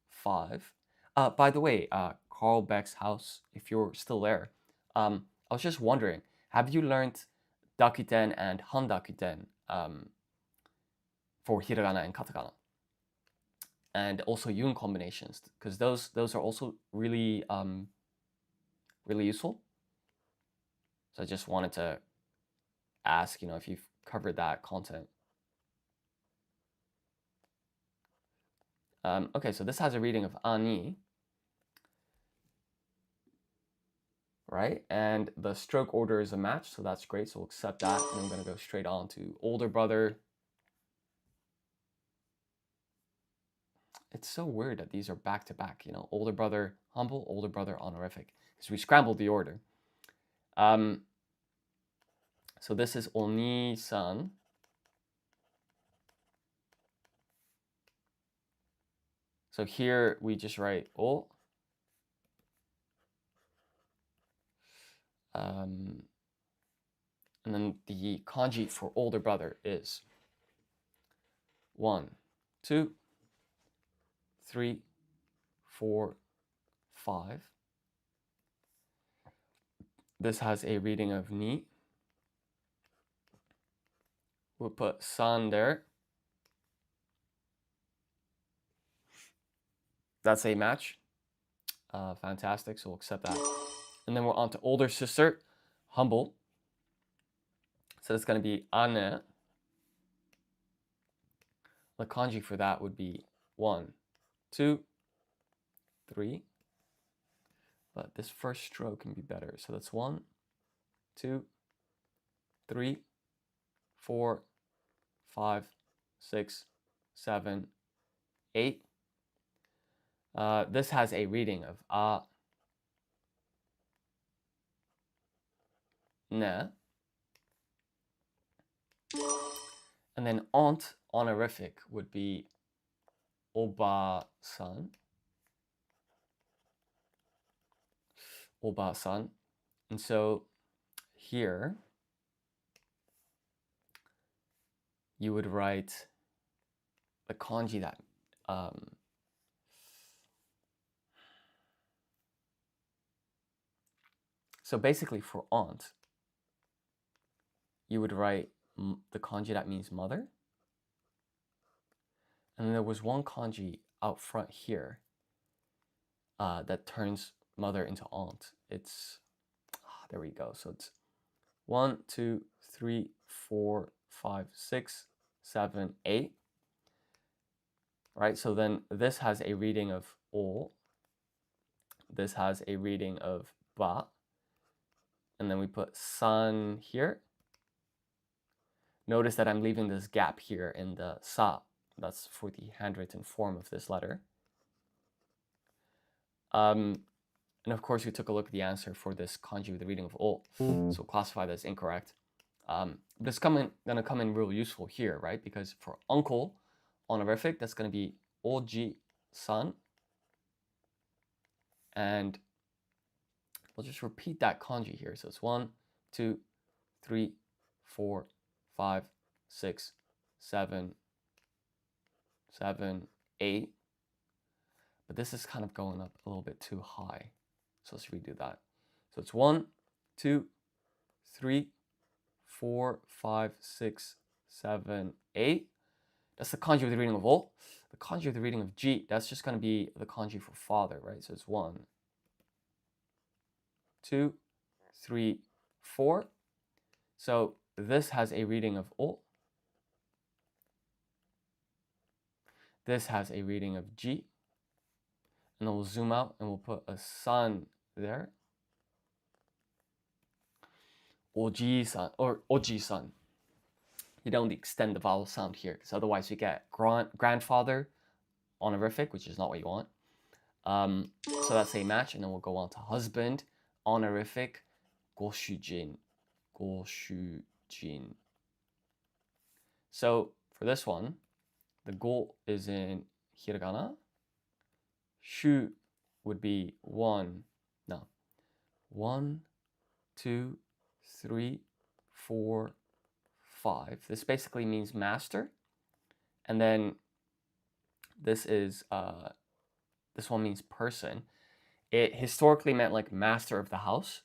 5. By the way, Carl Beck's house, if you're still there, I was just wondering, have you learned dakuten and handakuten for hiragana and katakana? And also yun combinations, because those are also really really useful. So I just wanted to ask, if you've covered that content. Okay, so this has a reading of ani, right? And the stroke order is a match, so that's great. So we'll accept that, and I'm going to go straight on to older brother. It's so weird that these are back to back, older brother humble, older brother honorific, because we scrambled the order. So this is oni-san. So here we just write o. And then the kanji for older brother is 1, 2, 3, 4, 5. This has a reading of ni. We'll put san there. That's a match. Fantastic, so we'll accept that. And then we're on to older sister, humble. So that's going to be ane. The kanji for that would be 1, 2, 3. But this first stroke can be better. So that's 1, 2, 3, 4, 5, 6, 7, 8. This has a reading of a, ne. And then aunt, honorific, would be oba-san. Oba-san. And so here, you would write the kanji that so basically for aunt, you would write the kanji that means mother. And then there was one kanji out front here that turns mother into aunt. It's, there we go. So it's 1, 2, 3, 4, 5, 6, 7, 8. Right, so then this has a reading of o. This has a reading of ba. And then we put san here. Notice that I'm leaving this gap here in the sa. That's for the handwritten form of this letter. And of course, we took a look at the answer for this kanji with the reading of o. So classified as incorrect. But it's going to come in real useful here, right? Because for uncle, honorific, that's going to be oji-san. And we'll just repeat that kanji here. So it's 1, 2, 3, 4, 5, 6, 7, 7, 8. But this is kind of going up a little bit too high. So let's redo that. So it's 1, 2, 3, 4, 5, 6, 7, 8. That's the kanji with the reading of O. The kanji with the reading of Ji, that's just going to be the kanji for father, right? So it's 1, 2, 3, 4. So this has a reading of O. This has a reading of Ji. And then we'll zoom out and we'll put a san there. Oji-san or oji-san. You don't extend the vowel sound here because otherwise you get grandfather honorific, which is not what you want. So that's a match, and then we'll go on to husband honorific goshujin. Goshujin. So for this one, the go is in hiragana. Shu would be 1, 2, 3, 4, 5. This basically means master. And then this one means person. It historically meant like master of the house.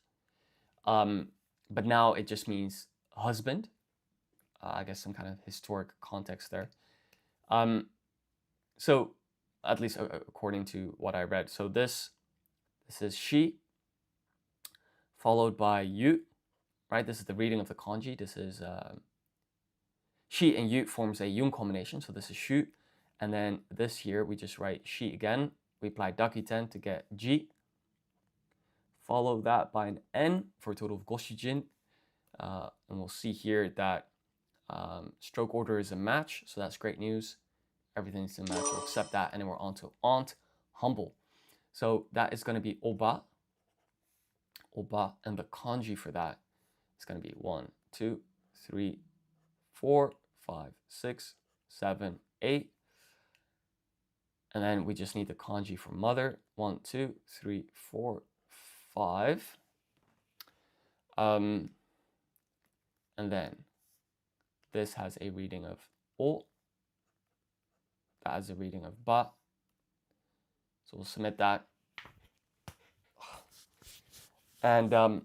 But now it just means husband. I guess some kind of historic context there. So at least according to what I read. So this is she, followed by yu, right? This is the reading of the kanji. This is she and yu forms a yun combination. So this is shu. And then this here, we just write she again. We apply dakiten to get ji. Follow that by an n for a total of goshujin. And we'll see here that stroke order is a match. So that's great news. Everything's a match. We'll accept that. And then we're on to aunt, humble. So that is going to be oba. Oba. And the kanji for that is going to be 1, 2, 3, 4, 5, 6, 7, 8. And then we just need the kanji for mother. 1, 2, 3, 4, 5. And then this has a reading of O. That has a reading of Ba. So we'll submit that. And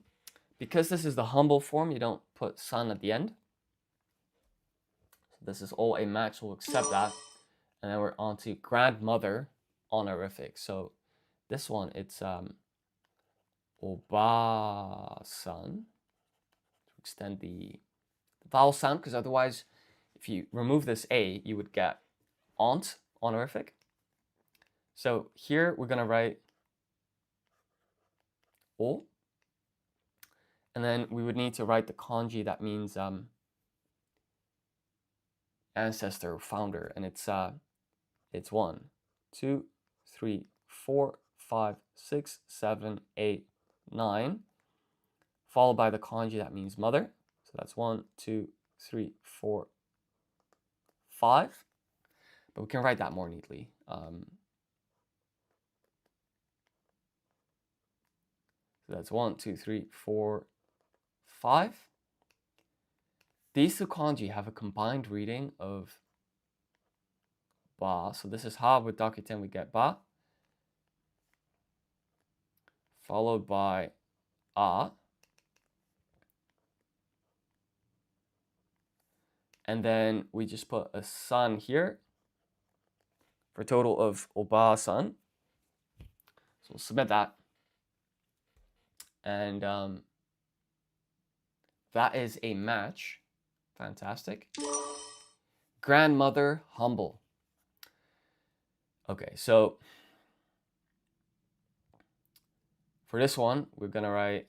because this is the humble form, you don't put san at the end. So this is all a match, so we'll accept that. And then we're on to grandmother honorific. So this one, it's oba-san. To extend the vowel sound, because otherwise, if you remove this A, you would get aunt honorific. So here we're going to write O. And then we would need to write the kanji that means ancestor, founder. And it's 1, 2, 3, 4, 5, 6, 7, 8, 9. Followed by the kanji that means mother. So that's 1, 2, 3, 4, 5. But we can write that more neatly. So that's 1, 2, 3, 4, 5. These two kanji have a combined reading of ba. So this is ha with dakiten, we get ba. Followed by a. And then we just put a san here for a total of oba-san. So we'll submit that. And that is a match. Fantastic. Grandmother, humble. Okay, so for this one, we're going to write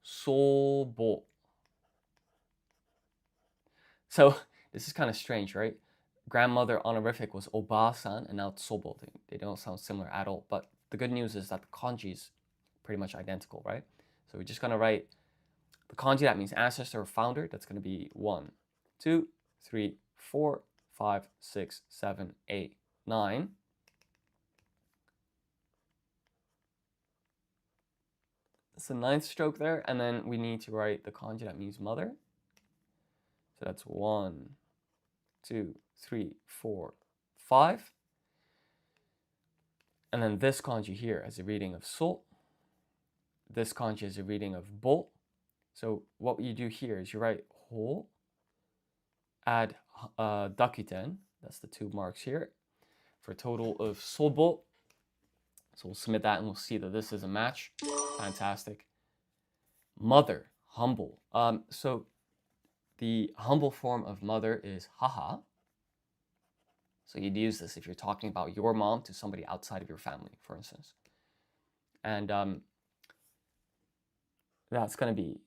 sobo. So this is kind of strange, right? Grandmother honorific was oba-san, and now it's sobo. They don't sound similar at all. But the good news is that the kanji is pretty much identical, right? So we're just going to write the kanji that means ancestor or founder. That's going to be 1, 2, 3, 4, 5, 6, 7, 8, 9. It's the ninth stroke there, and then we need to write the kanji that means mother. So that's 1, 2, 3, 4, 5. And then this kanji here has a reading of so. This kanji is a reading of bo. So what you do here is you write ho, add dakuten, that's the 2 marks here, for a total of sobo. So we'll submit that and we'll see that this is a match. Fantastic. Mother, humble. So the humble form of mother is haha. So you'd use this if you're talking about your mom to somebody outside of your family, for instance. And that's going to be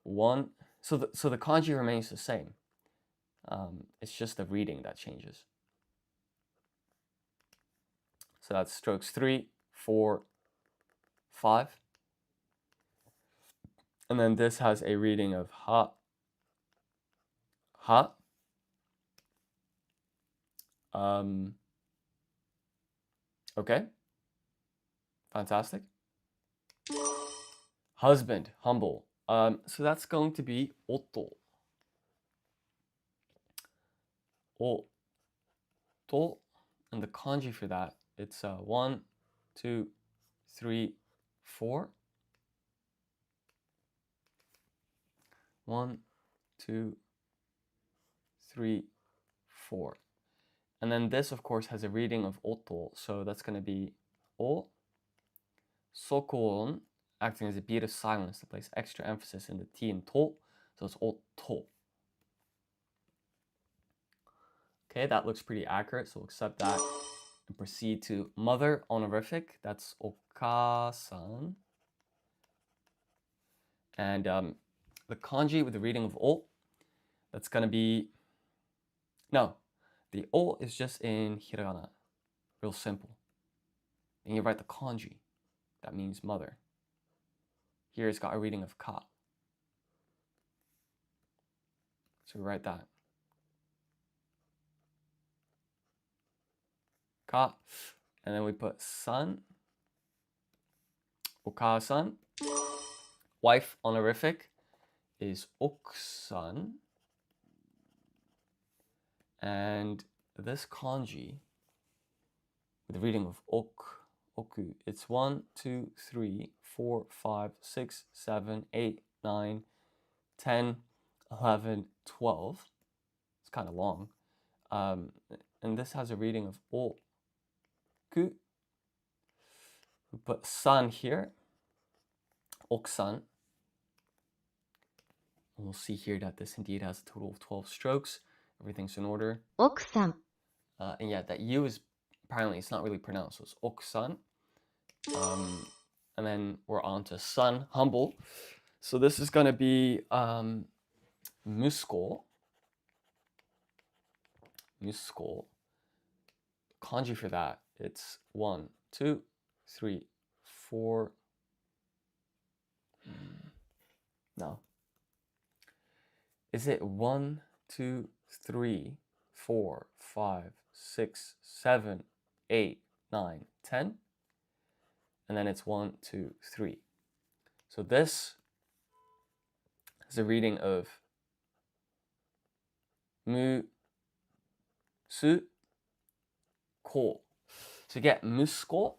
1. So the kanji remains the same. It's just the reading that changes. So that's strokes 3, 4, 5. And then this has a reading of ha, ha. Okay. Fantastic. Husband, humble. So that's going to be otto. Otto. And the kanji for that, it's 1, 2, 3, 4. 1, 2, 3, 4. And then this, of course, has a reading of otto. So that's going to be o. Sokon, acting as a beat of silence to place extra emphasis in the T and to. So it's otto. Okay, that looks pretty accurate, so we'll accept that and proceed to mother honorific. That's okasan. And the kanji with the reading of o, that's going to be, no, the o is just in hiragana, real simple. And you write the kanji, that means mother. Here it's got a reading of ka. So we write that. Ka. And then we put san. Okasan. Wife honorific is okusan. And this kanji with the reading of oku, it's 1, 2, 3, 4, 5, 6, 7, 8, 9, 10, 11, 12. It's kind of long. And this has a reading of oku. We put san here, okusan. And we'll see here that this indeed has a total of 12 strokes. Everything's in order. 奥さん、 And yeah, that U is apparently it's not really pronounced, so it's okusan. And then we're on to son, humble. So this is going to be musko. Musko. Kanji for that, it's 1, 2, 3, 4. No. Is it 1, 2, 3, 4, 5, 6, 7, 8, 9, 10? And then it's 1, 2, 3. So this is a reading of mu, su, ko. To get musko,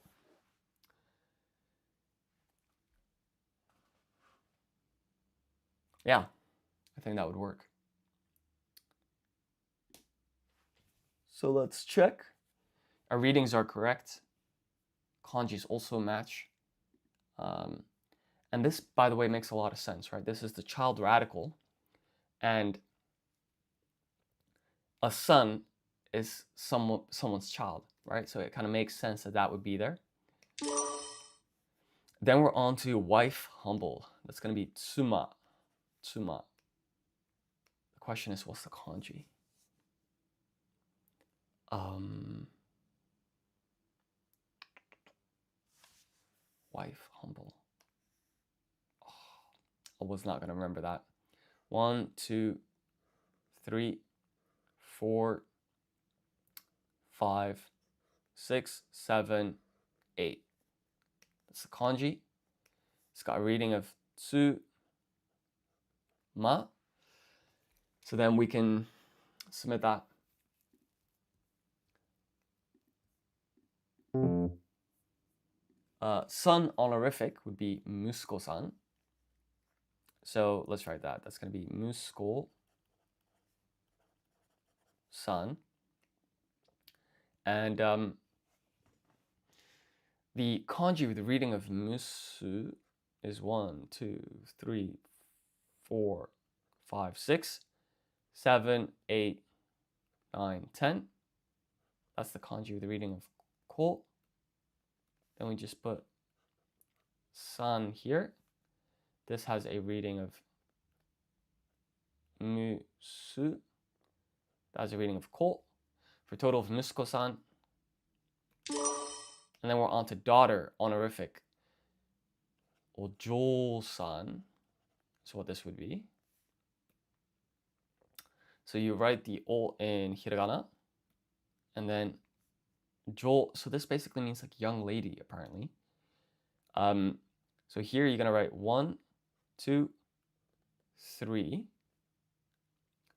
yeah, I think that would work. So let's check. Our readings are correct. Kanjis also match. And this, by the way, makes a lot of sense, right? This is the child radical. And a son is someone's child, right? So it kind of makes sense that that would be there. Then we're on to wife humble. That's going to be tsuma. Tsuma. The question is, what's the kanji? Wife humble. Oh, I was not going to remember that. 1, 2, 3, 4, 5, 6, 7, 8. That's the kanji. It's got a reading of tsu, ma. So then we can submit that. Son honorific would be musuko-san. So let's write that. That's going to be musuko-san. And the kanji with the reading of musu is 1, 2, 3, 4, 5, 6, 7, 8, 9, 10. That's the kanji with the reading of ko. Then we just put san here. This has a reading of musu. That has a reading of ko. For a total of musuko-san. And then we're on to daughter honorific. Ojo-san. So what this would be. So you write the o in hiragana. And then jo. So this basically means like young lady, apparently. So here you're going to write 1, 2, 3,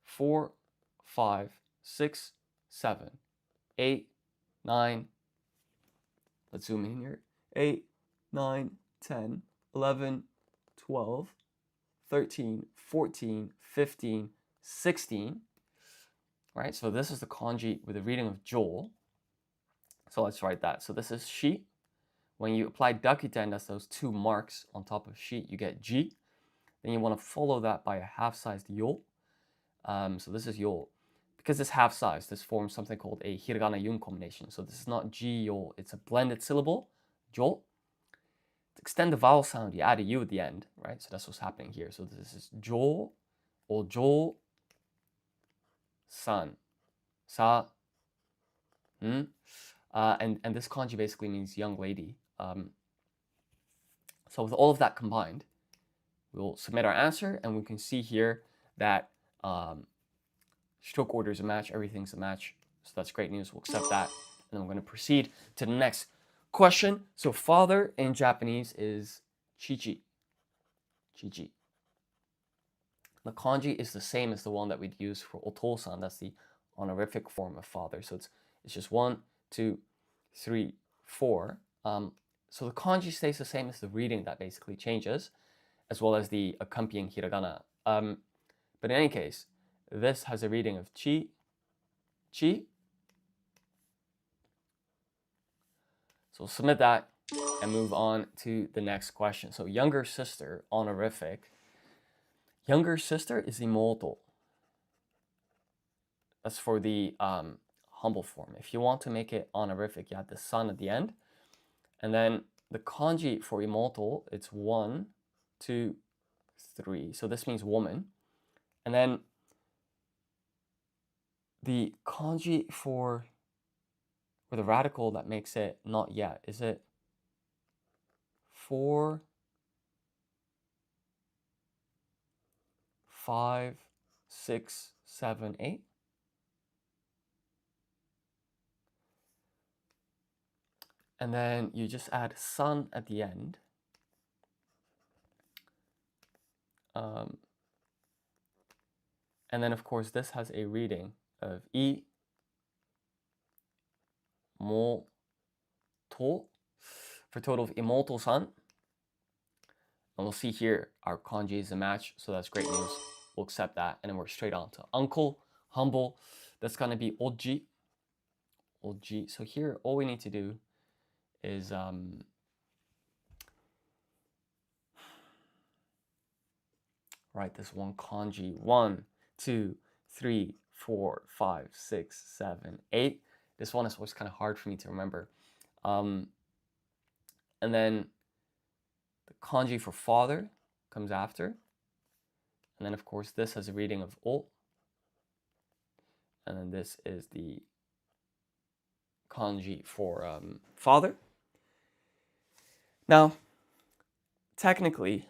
4, 5, 6, 7, 8, 9. Let's zoom in here. 8, 9, 10, 11, 12, 13, 14, 15, 16. Right? So this is the kanji with the reading of jo. So let's write that. So this is shi. When you apply dakuten, that's those 2 marks on top of shi, you get ji. Then you want to follow that by a half-sized yo. So this is yo. Because it's half-sized, this forms something called a hiragana yun combination. So this is not ji yo, it's a blended syllable, jo. To extend the vowel sound, you add a u at the end, right? So that's what's happening here. So this is jo, or jo, san, sa, and this kanji basically means young lady. So with all of that combined, we'll submit our answer, and we can see here that stroke order is a match, everything's a match. So that's great news. We'll accept that. And then we're going to proceed to the next question. So father in Japanese is chichi. Chichi. The kanji is the same as the one that we'd use for otosan. That's the honorific form of father. So it's just 1, 2, 3, 4. So the kanji stays the same as the reading that basically changes, as well as the accompanying hiragana. But in any case, this has a reading of chi, chi. So we'll submit that and move on to the next question. So younger sister, honorific. Younger sister is imoto. That's for the humble form. If you want to make it honorific, you add the san at the end. And then the kanji for imoto, it's 1, 2, 3. So this means woman. And then the kanji for the radical that makes it not yet, is it 4, 5, 6, 7, 8? And then you just add san at the end. And then of course this has a reading of I, mo, to, for a total of imoto-san. And we'll see here our kanji is a match, so that's great news. We'll accept that, and then we're straight on to uncle, humble. That's gonna be oji, oji. So here, all we need to do is write this one kanji. 1, 2, 3, 4, 5, 6, 7, 8. This one is always kind of hard for me to remember. And then the kanji for father comes after. And then, of course, this has a reading of o. And then this is the kanji for father. Now, technically,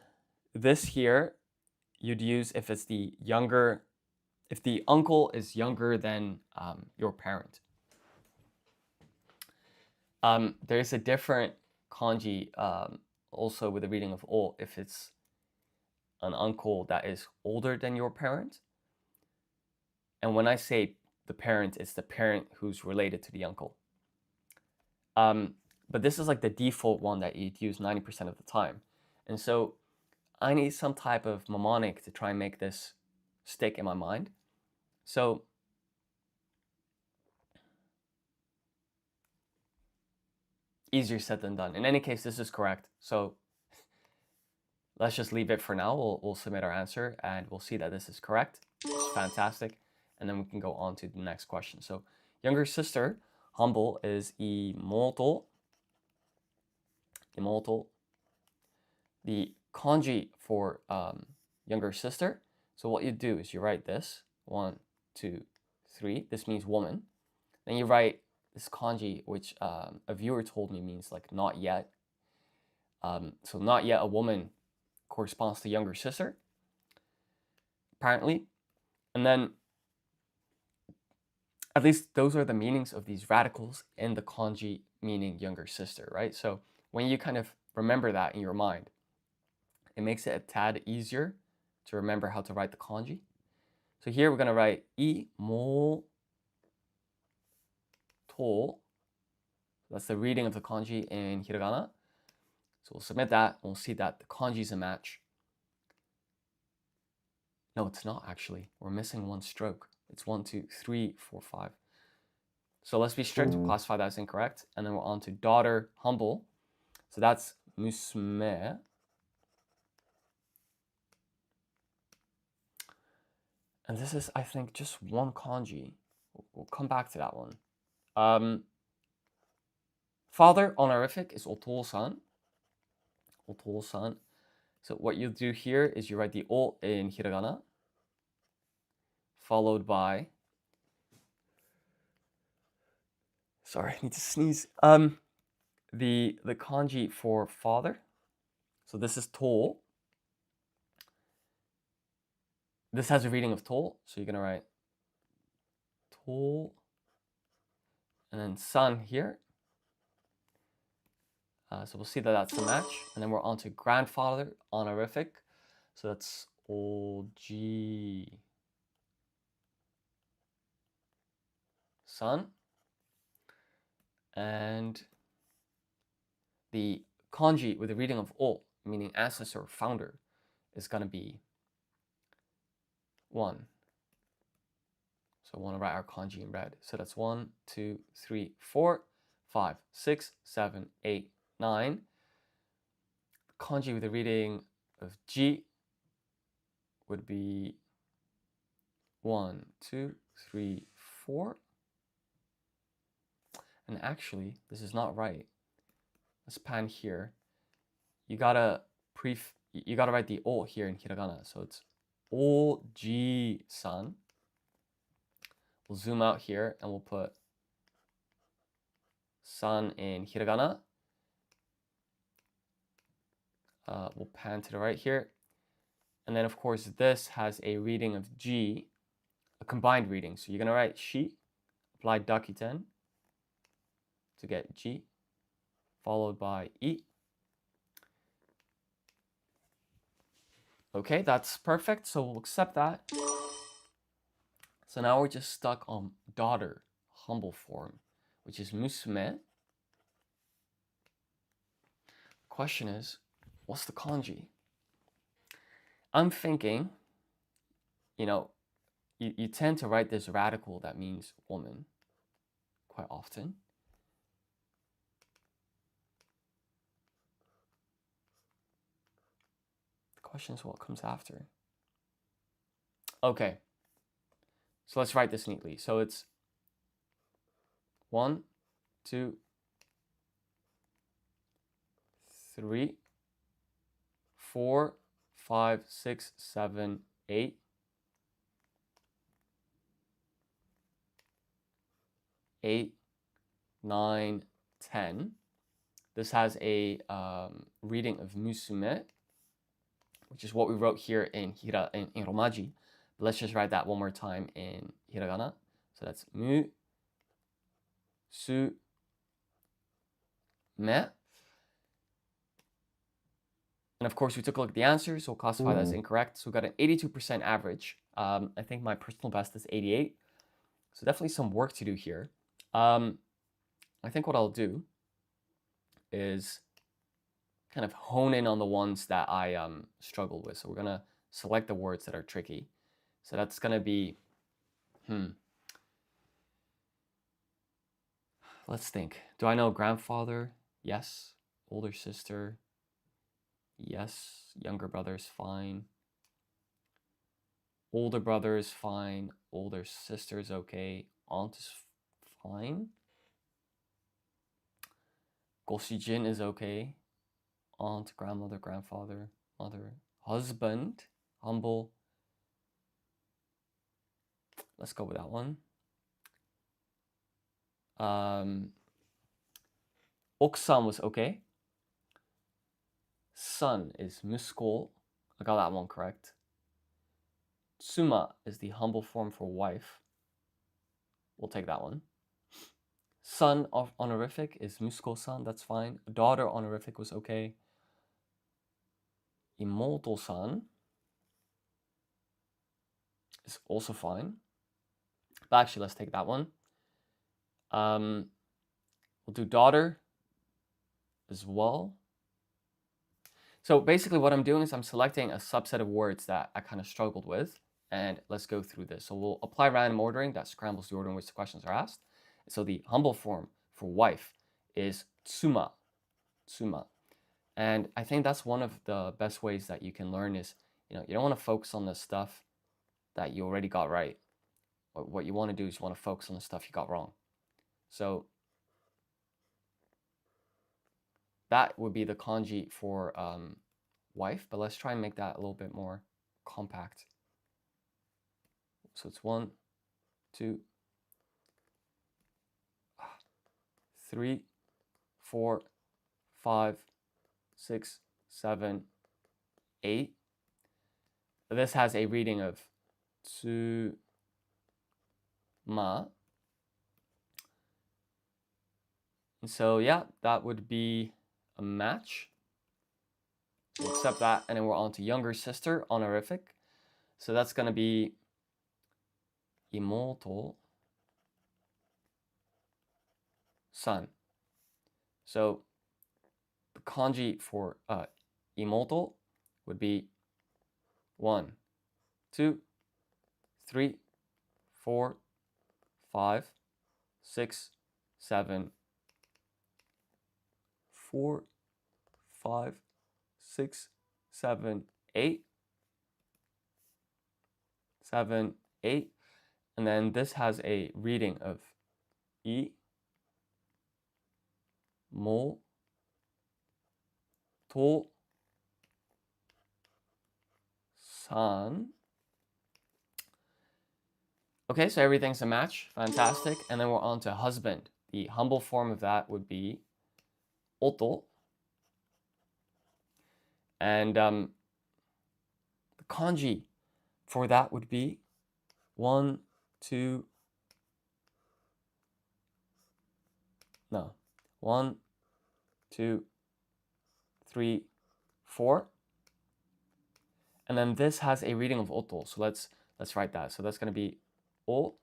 this here you'd use if it's the younger, if the uncle is younger than your parent. There's a different kanji also with the reading of o if it's an uncle that is older than your parent. And when I say the parent, it's the parent who's related to the uncle. But this is like the default one that you'd use 90% of the time. And so I need some type of mnemonic to try and make this stick in my mind. So easier said than done. In any case, this is correct. So let's just leave it for now. We'll submit our answer and we'll see that this is correct. It's fantastic. And then we can go on to the next question. So younger sister, humble, is immortal. Immortal. The kanji for younger sister. So what you do is you write this 1, 2, 3. This means woman. Then you write this kanji, which a viewer told me means like not yet. So not yet a woman corresponds to younger sister, apparently. And then at least those are the meanings of these radicals in the kanji meaning younger sister, right? So when you kind of remember that in your mind, it makes it a tad easier to remember how to write the kanji. So here we're going to write I mo to. That's the reading of the kanji in hiragana. So we'll submit that, and we'll see that the kanji is a match. No, it's not actually. We're missing one stroke. It's 1, 2, 3, 4, 5. So let's be strict. We'll classify that as incorrect. And then we're on to daughter, humble. So that's musume. And this is, I think, just one kanji. We'll come back to that one. Father, honorific, is otou-san. Otou-san. So what you do here is you write the o in hiragana, followed by, sorry, I need to sneeze. The kanji for father. So this is to. This has a reading of to, so you're gonna write to, and then san here. So we'll see that that's a match, and then we're on to grandfather, honorific. So that's oji san, and the kanji with the reading of o, meaning ancestor or founder, is gonna be 1. So I want to write our kanji in red. So that's 1, 2, 3, 4, 5, 6, 7, 8, 9. Kanji with the reading of ji would be 1, 2, 3, 4. And actually, this is not right. Let's pan here. You gotta write the o here in hiragana. So it's oji-san. We'll zoom out here and we'll put san in hiragana. We'll pan to the right here. And then, of course, this has a reading of G, a combined reading. So you're going to write shi, apply dakuten to get G, followed by I. Okay, that's perfect. So we'll accept that. So now we're just stuck on daughter, humble form, which is musume. Question is, what's the kanji? I'm thinking, you tend to write this radical that means woman quite often. The question is what comes after. Okay, so let's write this neatly. So it's 1, 2, 3, 4, 5, 6, 7, 8. 8, 9, 10. This has a reading of musume, which is what we wrote here in romaji. But let's just write that one more time in hiragana. So that's mu, su, me. And of course, we took a look at the answers, so we'll classify that as incorrect. So we got an 82% average. I think my personal best is 88. So definitely some work to do here. I think what I'll do is kind of hone in on the ones that I struggled with. So we're going to select the words that are tricky. So that's going to be, let's think. Do I know grandfather? Yes. Older sister? Yes. Younger brother is fine. Older brother is fine. Older sister is okay. Aunt is fine. Goshijin is okay. Aunt, grandmother, grandfather, mother, husband, humble. Let's go with that one. Oksan was okay. Son is musko. I got that one correct. Tsuma is the humble form for wife. We'll take that one. Son of honorific is musko-san. That's fine. Daughter honorific was okay. Imoto-san is also fine. But actually, let's take that one. We'll do daughter as well. So basically what I'm doing is I'm selecting a subset of words that I kind of struggled with, and let's go through this. So we'll apply random ordering that scrambles the order in which the questions are asked. So the humble form for wife is tsuma, tsuma. And I think that's one of the best ways that you can learn is, you don't want to focus on the stuff that you already got right. What you want to do is you want to focus on the stuff you got wrong. So that would be the kanji for wife, but let's try and make that a little bit more compact. So it's 1, 2, 3, 4, 5, 6, 7, 8. This has a reading of tsuma. And so yeah, that would be a match. We'll accept that, and then we're on to younger sister, honorific. So that's going to be imoto san. So the kanji for imoto would be 1, 2, 3, 4, 5, 6, 7, 4, 5, 6, 7, 8, 7, 8, and then this has a reading of mo to san. Okay, so everything's a match. Fantastic. And then we're on to husband. The humble form of that would be oto. And the kanji for that would be 1, 2, 3, 4. And then this has a reading of oto. So let's write that. So that's going to be o,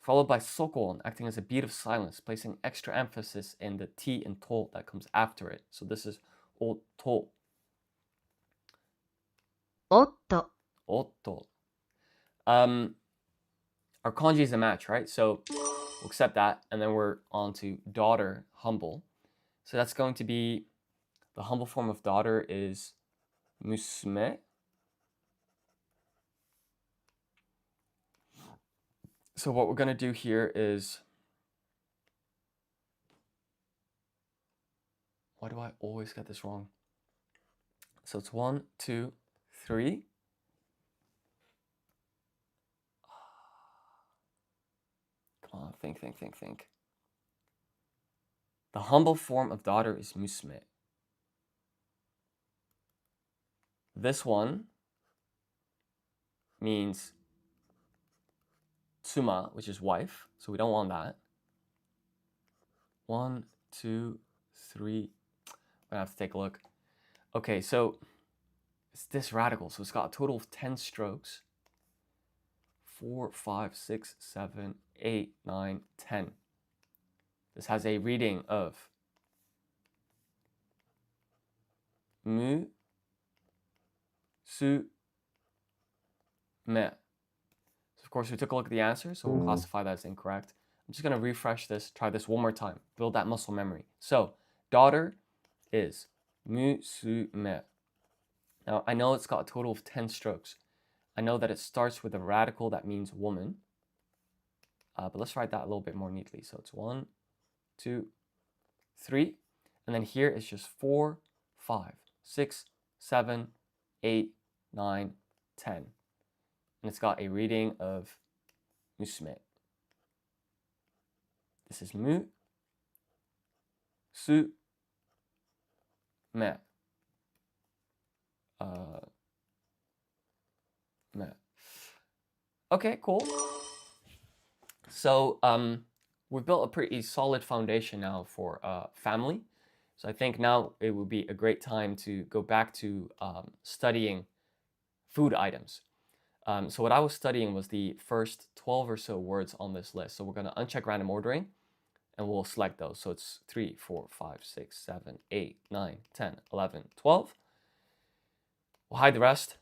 followed by sokon, acting as a beat of silence, placing extra emphasis in the t and to that comes after it. So this is oto. Otto. Otto. Our kanji is a match, right? So we'll accept that, and then we're on to daughter, humble. So that's going to be, the humble form of daughter is musume. So what we're going to do here is, why do I always get this wrong? So it's 1, 2, 3. Come on, think. The humble form of daughter is musume. This one means tsuma, which is wife, so we don't want that. 1, 2, 3. I'm gonna have to take a look. Okay, so it's this radical. So it's got a total of 10 strokes. 4, 5, 6, 7, 8, 9, 10. This has a reading of mu, su, me. So of course, we took a look at the answer, so we'll classify that as incorrect. I'm just going to refresh this, try this one more time, build that muscle memory. So, daughter is mu, su, me. Now, I know it's got a total of 10 strokes. I know that it starts with a radical that means woman. But let's write that a little bit more neatly. So it's 1, 2, 3. And then here it's just 4, 5, 6, 7, 8, 9, 10. And it's got a reading of musume. This is mu, su, me. Me. Okay, cool. So we've built a pretty solid foundation now for family. So I think now it would be a great time to go back to studying food items. So what I was studying was the first 12 or so words on this list. So we're going to uncheck random ordering and we'll select those. So it's 3, 4, 5, 6, 7, 8, 9, 10, 11, 12. We'll hide the rest.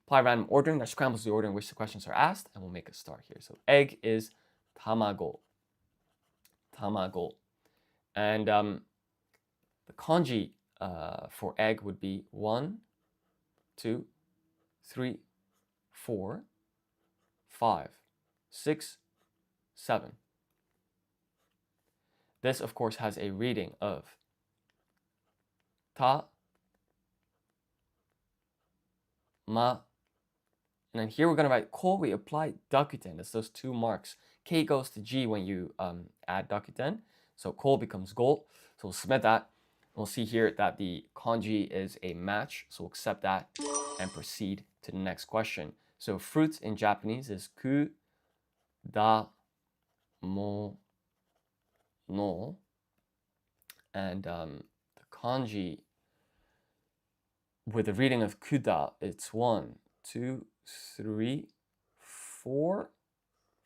Apply random ordering. That scrambles the order in which the questions are asked, and we'll make a start here. So egg is tamago. Tamago. And the kanji for egg would be 1, 2, 3, 4, 5, 6, 7. This, of course, has a reading of ta, ma, and then here we're going to write ko. We apply dakuten. That's those two marks. K goes to G when you add dakuten. So ko becomes go. So we'll submit that. We'll see here that the kanji is a match. So we'll accept that and proceed to the next question. So fruit in Japanese is ku, da, mo, no. And the kanji with the reading of kuda, it's 1, 2, 3, 4,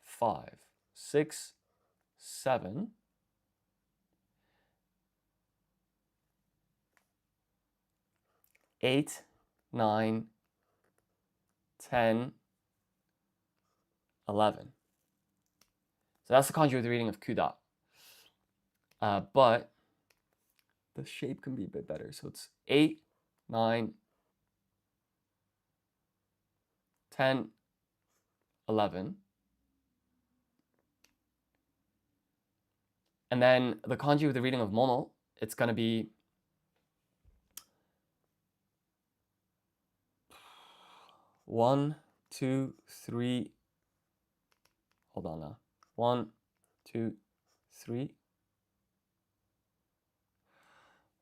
5, 6, 7, 8, 9, 10, 11. So that's the kanji with the reading of kuda. But the shape can be a bit better. So it's 8, 9, 10, 11. And then the kanji with the reading of mono, it's going to be 1, 2, 3. Hold on now. 1, 2, 3.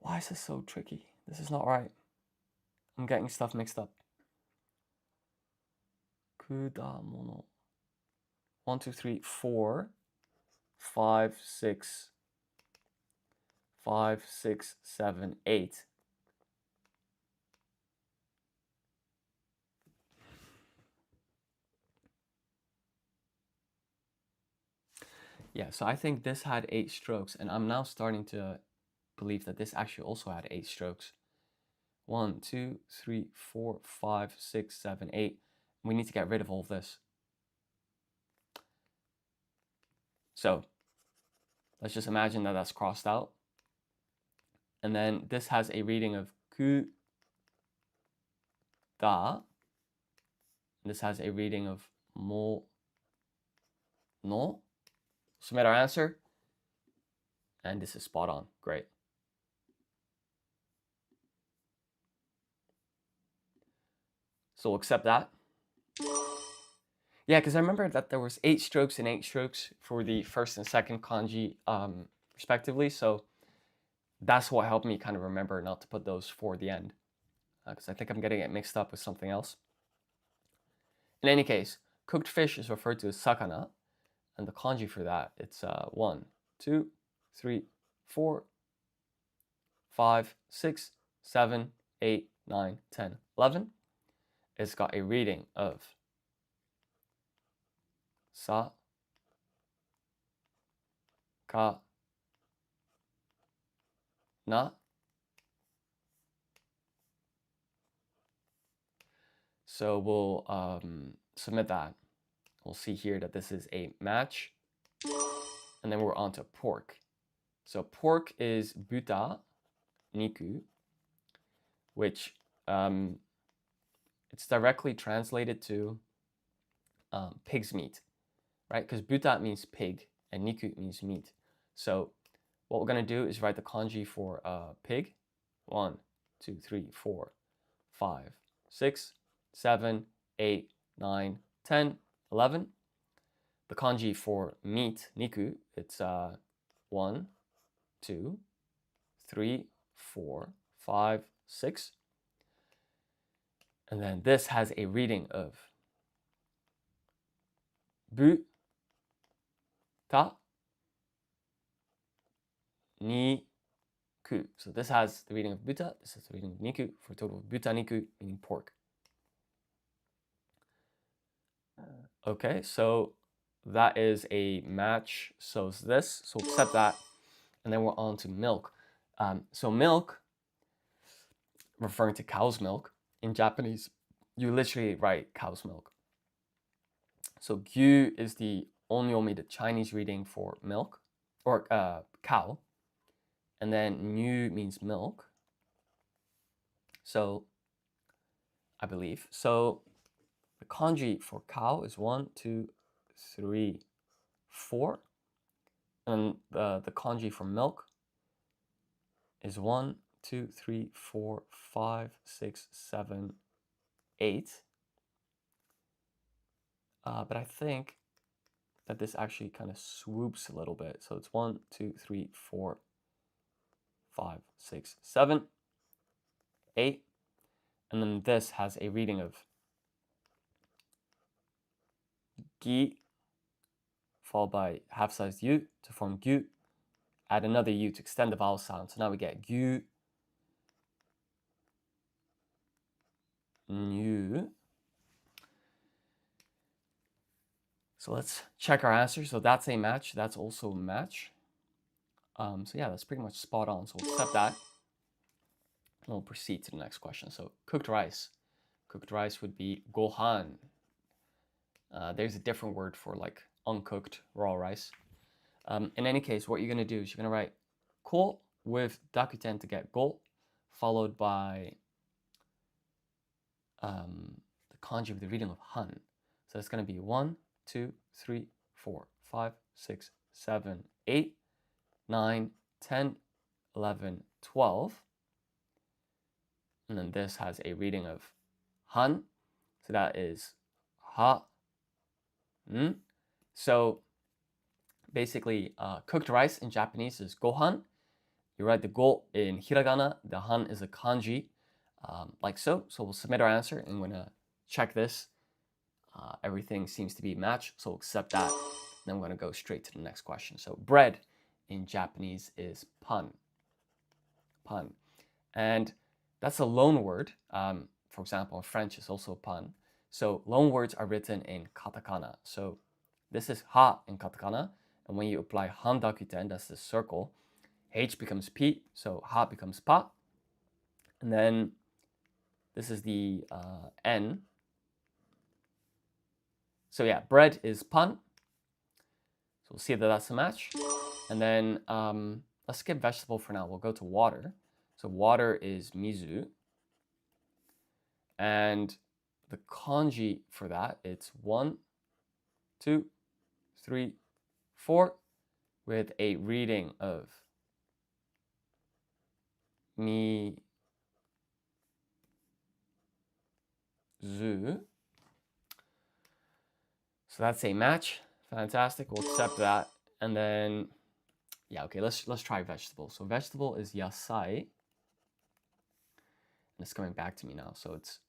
Why is this so tricky? This is not right. I'm getting stuff mixed up. Kudamono. 1, 2, 3, 4, 5, 6, 5, 6, 7, 8. Yeah, so I think this had 8 strokes, and I'm now starting to believe that this actually also had 8 strokes. 1, 2, 3, 4, 5, 6, 7, 8. We need to get rid of all of this. So let's just imagine that that's crossed out. And then this has a reading of ku, da. This has a reading of mo, no. Submit our answer. And this is spot on. Great. So we'll accept that. Yeah, because I remember that there was 8 strokes and 8 strokes for the first and second kanji respectively. So that's what helped me kind of remember not to put those for the end. Because I think I'm getting it mixed up with something else. In any case, cooked fish is referred to as sakana. And the kanji for that, it's 1, 2, 3, 4, 5, 6, 7, 8, 9, 10, 11. It's got a reading of sa, ka, na. So we'll submit that. We'll see here that this is a match. And then we're on to pork. So pork is buta, niku, which it's directly translated to pig's meat, right? Because buta means pig and niku means meat. So what we're going to do is write the kanji for pig. 1, 2, 3, 4, 5, 6, 7, 8, 9, 10, 11. The kanji for meat, niku, it's 1, 2, 3, 4, 5, 6. And then this has a reading of bu, ta, ni, ku. So this has the reading of buta, this is the reading of niku, for a total of buta niku, meaning pork. Okay, so that is a match. So is this. So we'll accept that. And then we're on to milk. So milk, referring to cow's milk, in Japanese, you literally write cow's milk. So gyu is the only the Chinese reading for milk, or cow. And then nyu means milk. So I believe. So the kanji for cow is 1, 2, 3, 4. And the kanji for milk is 1, 2, 3, 4, 5, 6, 7, 8. But I think that this actually kind of swoops a little bit. So it's 1, 2, 3, 4, 5, 6, 7, 8. And then this has a reading of gi, followed by half-sized u to form gyu. Add another u to extend the vowel sound. So now we get gyu, nyu. So let's check our answer. So that's a match. That's also a match. So yeah, that's pretty much spot on. So we'll accept that. And we'll proceed to the next question. So cooked rice. Cooked rice would be gohan. There's a different word for like uncooked raw rice. In any case, what you're going to do is you're going to write ko with dakuten to get go, followed by the kanji with the reading of han. So it's going to be 1, 2, 3, 4, 5, 6, 7, 8, 9, 10, 11, 12. And then this has a reading of han. So that is ha. So basically, cooked rice in Japanese is gohan. You write the go in hiragana. The han is a kanji, like so. So we'll submit our answer, and we're gonna check this. Everything seems to be matched, so we'll accept that. Then we're gonna go straight to the next question. So bread in Japanese is pan. Pan, and that's a loan word. For example, in French, it's also pan. So loan words are written in katakana. So this is ha in katakana, and when you apply han dakuten, that's the circle, h becomes p, so ha becomes pa. And then this is the n. So yeah, bread is pan. So we'll see that that's a match. And then let's skip vegetable for now. We'll go to water. So water is mizu. And the kanji for that, it's 1, 2, 3, 4, with a reading of mi, zu. So that's a match. Fantastic. We'll accept that. And then, yeah, okay, let's try vegetable. So vegetable is yasai. And it's coming back to me now. So it's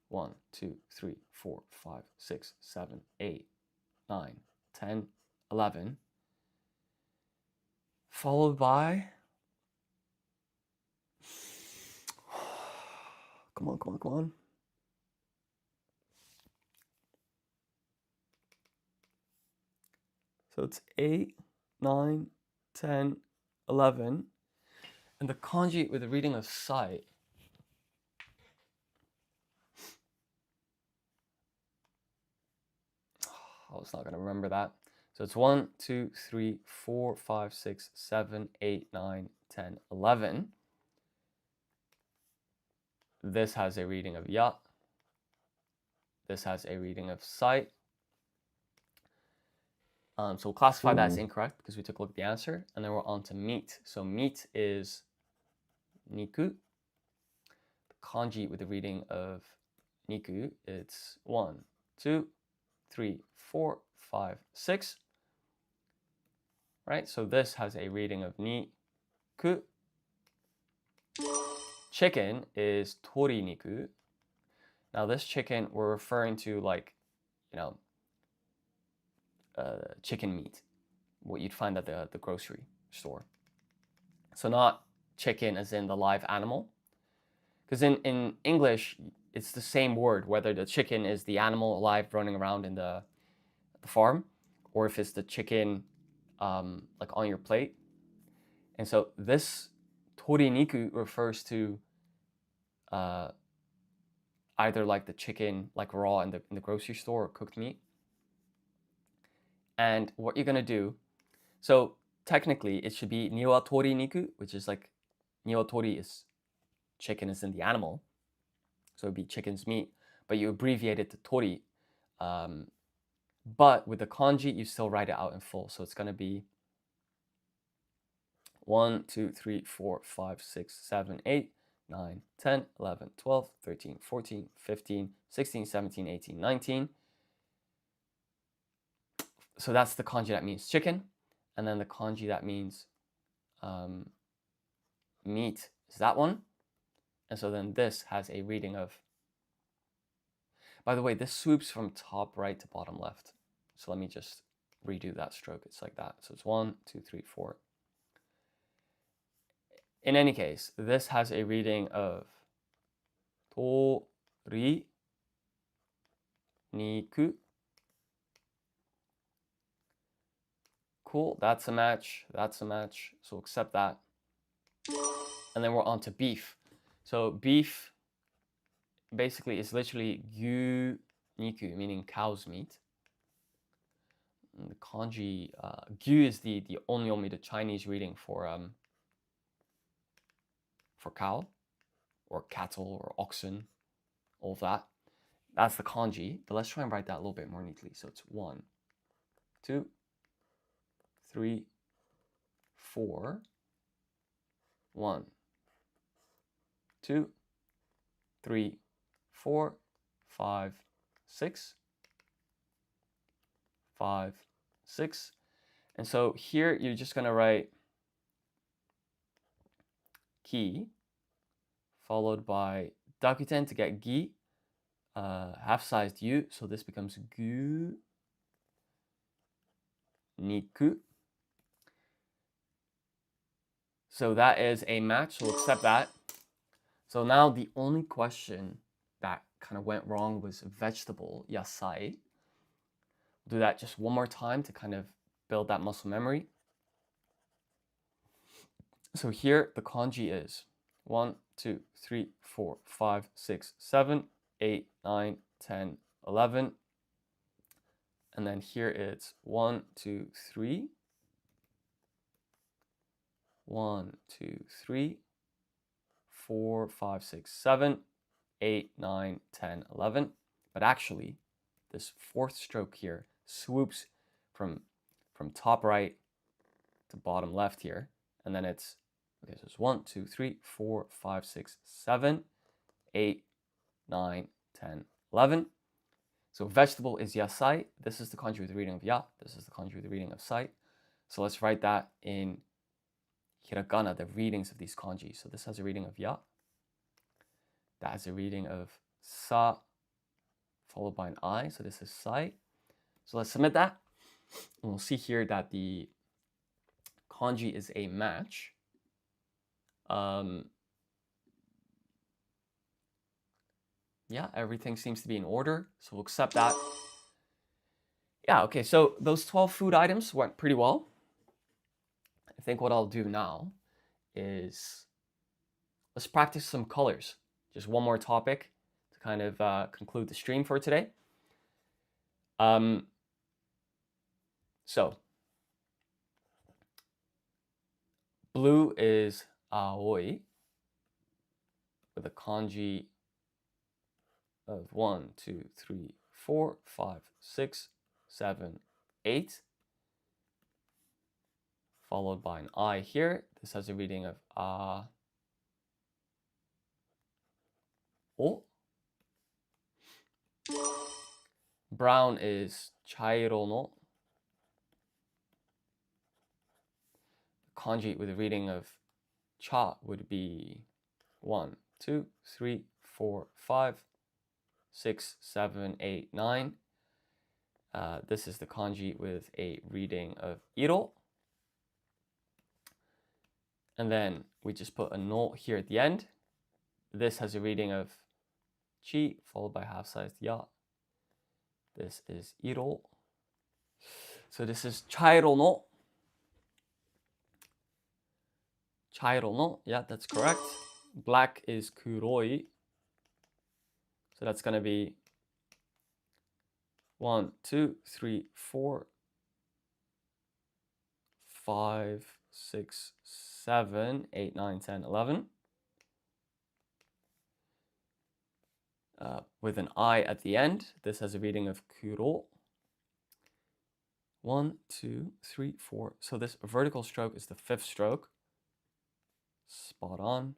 1, 2, 3, 4, 5, 6, 7, 8, 9, 10, 11. Followed by Come on, come on, come on. So it's 8, 9, 10, 11. And the kanji with the reading of sai. I was not going to remember that. So it's 1, 2, 3, 4, 5, 6, 7, 8, 9, 10, 11. This has a reading of ya. This has a reading of sai. So we'll classify that as incorrect because we took a look at the answer. And then we're on to meat. So meat is niku. The kanji with the reading of niku, it's 1, 2, 3, 4, 5, 6. Right? So this has a reading of niku. Chicken is tori niku. Now this chicken, we're referring to like, chicken meat, what you'd find at the grocery store. So not chicken as in the live animal. Because in English, it's the same word, whether the chicken is the animal alive running around in the farm, or if it's the chicken like on your plate. And so this toriniku refers to either like the chicken like raw in the grocery store or cooked meat. And what you're gonna do, so technically it should be niwatori niku, which is like niwatori is chicken is in the animal, so it'd be chicken's meat, but you abbreviate it to tori. But with the kanji, you still write it out in full, so it's gonna be 1, 2, 3, 4, 5, 6, 7, 8, 9, 10, 11, 12, 13, 14, 15, 16, 17, 18, 19. So that's the kanji that means chicken. And then the kanji that means meat is that one. And so then this has a reading of, by the way, this swoops from top right to bottom left. So let me just redo that stroke. It's like that. So it's 1, 2, 3, 4. In any case, this has a reading of tori niku. Cool, that's a match, that's a match, so accept that. And then we're on to beef. So beef basically is literally gyu niku, meaning cow's meat. And the kanji, gyu is the only the Chinese reading for cow, or cattle, or oxen, all of that. That's the kanji, but let's try and write that a little bit more neatly. So it's 1, 2, 3, 4, 1, 2, 3, 4, 5, 6, 5, 6. And so here you're just going to write ki, followed by dakuten to get gi, half-sized yu, so this becomes gu niku. So that is a match, so we'll accept that. So now the only question that kind of went wrong was vegetable, yasai. We'll do that just one more time to kind of build that muscle memory. So here the kanji is 1, 2, 3, 4, 5, 6, 7, 8, 9, 10, 11. And then here it's 1, 2, 3. 1, 2, 3, 4, 5, 6, 7, 8, 9, 10, 11. But actually, this fourth stroke here swoops from top right to bottom left here. And then it's, okay, so it's 1, 2, 3, 4, 5, 6, 7, 8, 9, 10, 11. So vegetable is yasai. This is the kanji with the reading of ya. This is the kanji with the reading of sai. So let's write that in hiragana, the readings of these kanji. So this has a reading of ya. That has a reading of sa, followed by an I. So this is sai. So let's submit that. And we'll see here that the kanji is a match. Yeah, everything seems to be in order, so we'll accept that. Yeah, okay, so those 12 food items went pretty well. I think what I'll do now is let's practice some colors. Just one more topic to kind of conclude the stream for today. So blue is aoi with a kanji of 1, 2, 3, 4, 5, 6, 7, 8, followed by an I here. This has a reading of o. Brown is chairo no. Kanji with a reading of cha would be 1, 2, 3, 4, 5, 6, 7, 8, 9. This is the kanji with a reading of iro. And then we just put a no here at the end. This has a reading of chi, followed by half-sized ya. This is iro. So this is chairo no. Chairo no, yeah, that's correct. Black is kuroi. So that's going to be 1, 2, 3, 4, 5, 6, 7, 8, 9, 10, 11. With an I at the end, this has a reading of kuro. 1, 2, 3, 4. So this vertical stroke is the 5th stroke. Spot on.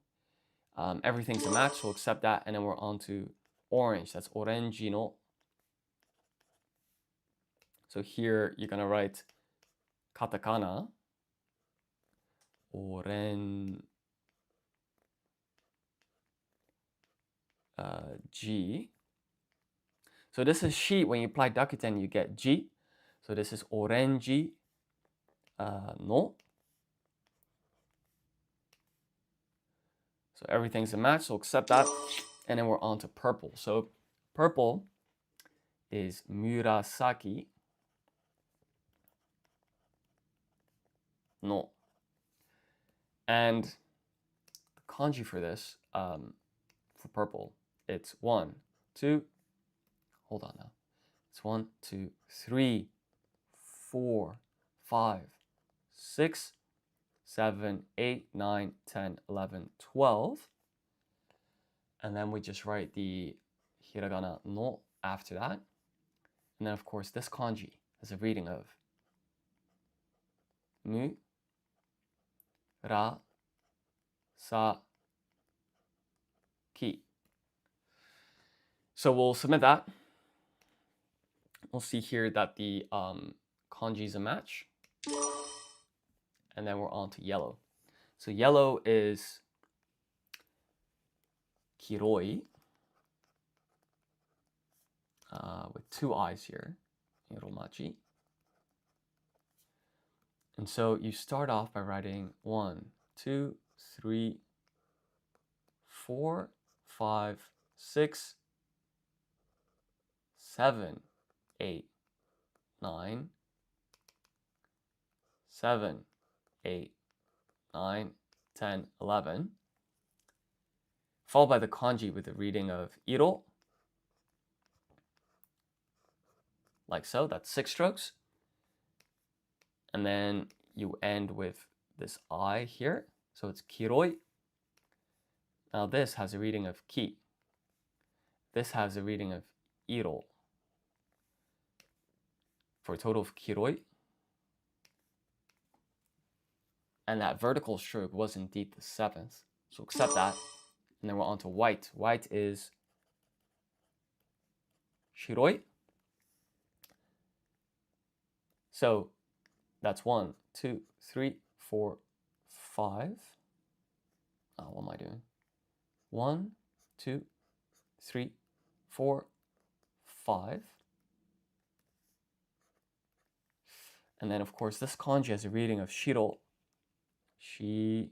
Everything's a match, so we'll accept that. And then we're on to orange. That's orenji no. So here you're going to write katakana. G. So this is shi. When you apply dakuten, you get G. So this is orenji no. So everything's a match, so accept that. And then we're on to purple. So purple is murasaki no. And the kanji for this, for purple, it's 1, 2, hold on now. It's 1, 2, 3, 4, 5, 6, 7, 8, 9, 10, 11, 12. And then we just write the hiragana no after that. And then, of course, this kanji has a reading of mu, ra, sa, ki. So we'll submit that. We'll see here that the kanji is a match. And then we're on to yellow. So yellow is kiroi with 2 I's here, iromachi. And so you start off by writing 1, 2, 3, 4, 5, 6, 7, 8, 9, 7, 8, 9, 10, 11. Followed by the kanji with the reading of iro. Like so, that's 6 strokes. And then you end with this I here. So it's kiroi. Now this has a reading of ki. This has a reading of iro. For a total of kiroi. And that vertical stroke was indeed the 7th. So accept that. And then we're on to white. White is shiroi. So that's 1, 2, 3, 4, 5. What am I doing? 1, 2, 3, 4, 5. And then, of course, this kanji has a reading of shiro. Shiro.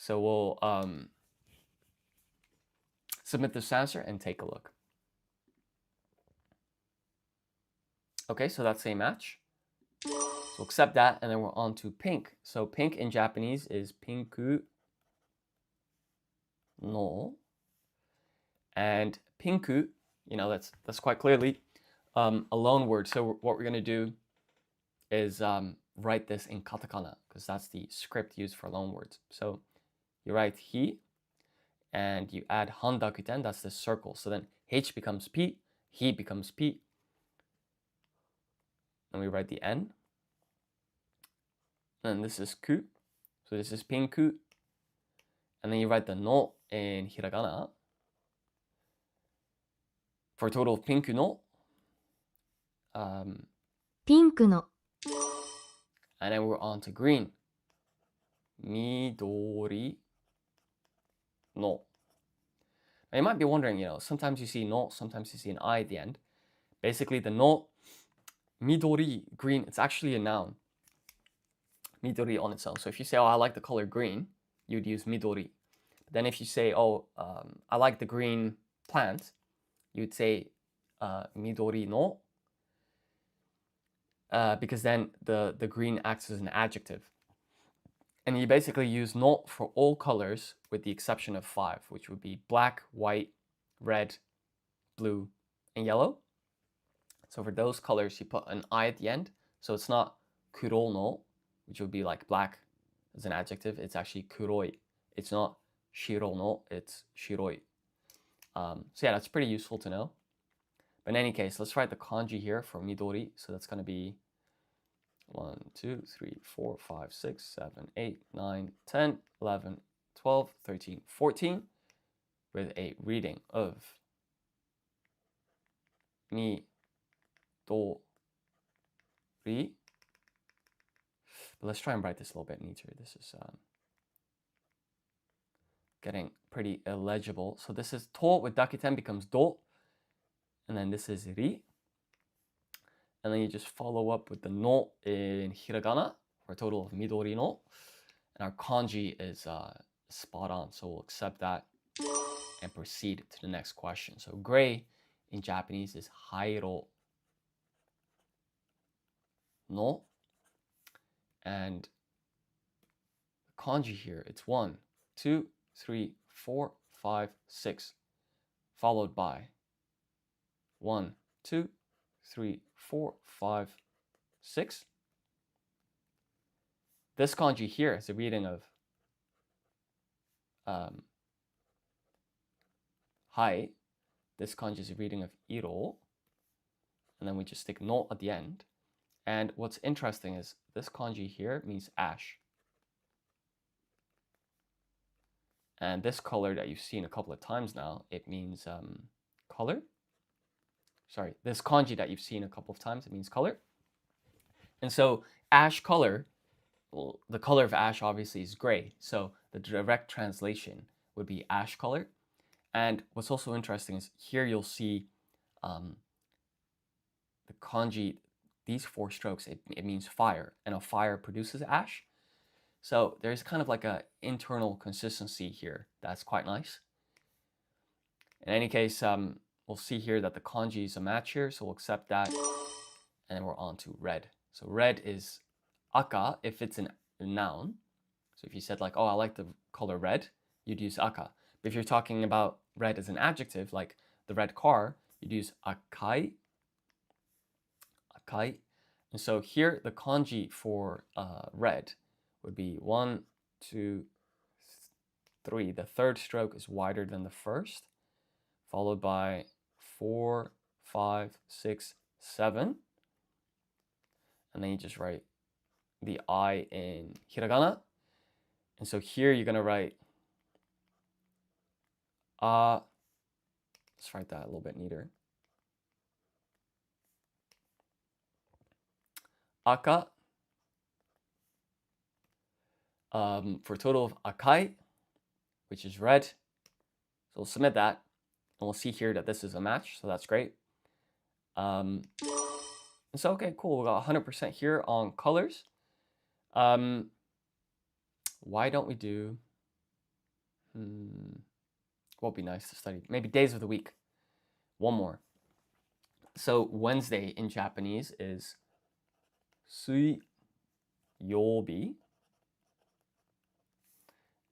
So we'll submit this answer and take a look. Okay, so that's a match. So accept that, and then we're on to pink. So pink in Japanese is pinku no. And pinku, that's quite clearly a loan word. So what we're going to do is write this in katakana, because that's the script used for loan words. So you write hi, and you add handakuten, that's the circle. So then h becomes p, hi becomes p, and we write the n. And this is ku, so this is pinku. And then you write the no in hiragana for a total of pinku no. ピンクの And then we're on to green. Midori no. Now you might be wondering, sometimes you see no, sometimes you see an I at the end. Basically, the no, midori, green, it's actually a noun. Midori on its own. So if you say, oh, I like the color green, you'd use midori. But then if you say, oh, I like the green plant, you'd say midori no, because then the green acts as an adjective. And you basically use no for all colors with the exception of 5, which would be black, white, red, blue, and yellow. So for those colors, you put an I at the end. So it's not kuro no, which would be like black as an adjective. It's actually kuroi. It's not shiro no, it's shiroi. So yeah, that's pretty useful to know. But in any case, let's write the kanji here for midori. So that's going to be 1, 2, 3, 4, 5, 6, 7, 8, 9, 10, 11, 12, 13, 14, with a reading of midori. But let's try and write this a little bit neater. This is getting pretty illegible. So this is to with dakuten becomes do, and then this is ri. And then you just follow up with the no in hiragana for a total of midori no. And our kanji is spot on, so we'll accept that and proceed to the next question. So gray in Japanese is hairo no. And kanji here, it's 1, 2, 3, 4, 5, 6, followed by 1, 2, 3, 4, 5, 6. This kanji here is a reading of hai. This kanji is a reading of iro. And then we just stick no at the end. And what's interesting is this kanji here means ash. And this color that you've seen a couple of times now, it means color. Sorry, this kanji that you've seen a couple of times, it means color. And so ash color, well, the color of ash obviously is gray. So the direct translation would be ash color. And what's also interesting is here you'll see the kanji, these 4 strokes, it means fire. And a fire produces ash. So there's kind of like an internal consistency here that's quite nice. In any case, we'll see here that the kanji is a match here, so we'll accept that. And then we're on to red. So red is aka if it's a noun. So if you said like, oh, I like the color red, you'd use aka. But if you're talking about red as an adjective, like the red car, you'd use akai. Akai. And so here, the kanji for red would be 1, 2, 3. The third stroke is wider than the first, followed by 4, 5, 6, 7. And then you just write the I in hiragana. And so here you're going to write let's write that a little bit neater. Aka. For a total of akai, which is red. So we'll submit that, and we'll see here that this is a match, so that's great. And so, okay, cool. We got 100% here on colors. Why don't we do What would be nice to study? Maybe days of the week. One more. So Wednesday in Japanese is suiyobi.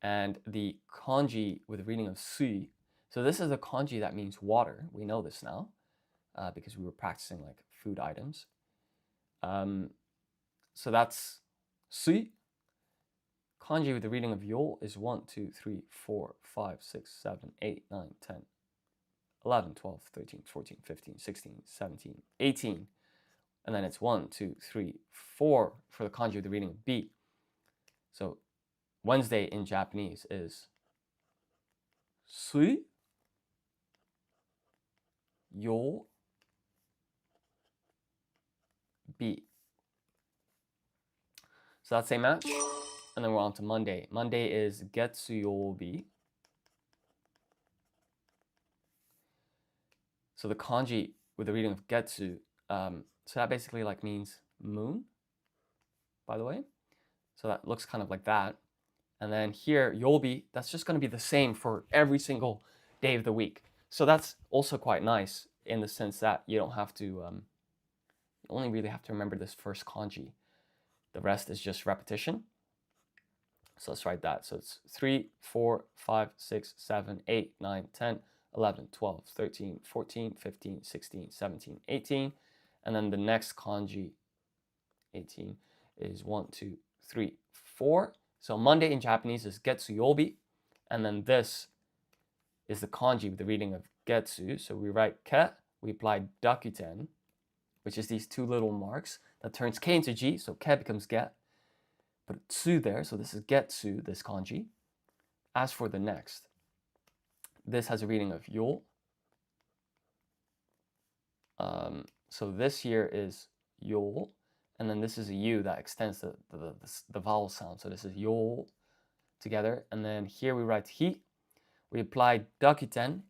And the kanji with the reading of sui. So this is a kanji that means water. We know this now because we were practicing like food items. So that's sui. Kanji with the reading of yo is 1, 2, 3, 4, 5, 6, 7, 8, 9, 10, 11, 12, 13, 14, 15, 16, 17, 18. And then it's 1, 2, 3, 4 for the kanji with the reading of bi. So Wednesday in Japanese is sui yo bi. So that's a match. And then we're on to Monday. Monday is getsuyobi. So the kanji with the reading of getsu, so that basically like means moon, by the way. So that looks kind of like that. And then here, yobi, that's just going to be the same for every single day of the week. So that's also quite nice in the sense that you don't have to, you only really have to remember this first kanji. The rest is just repetition. So let's write that. So it's 3, 4, 5, 6, 7, 8, 9, 10, 11, 12, 13, 14, 15, 16, 17, 18. And then the next kanji, 18, is 1, 2, 3, 4. So Monday in Japanese is getsuyobi. And then this is the kanji with the reading of getsu. So we write ke, we apply dakuten, which is these two little marks that turns k into g. So ke becomes get. Put tsu there, so this is getsu, this kanji. As for the next, this has a reading of yo. So this here is yo, and then this is a u that extends the vowel sound. So this is yo together, and then here we write hi. We apply dakuten.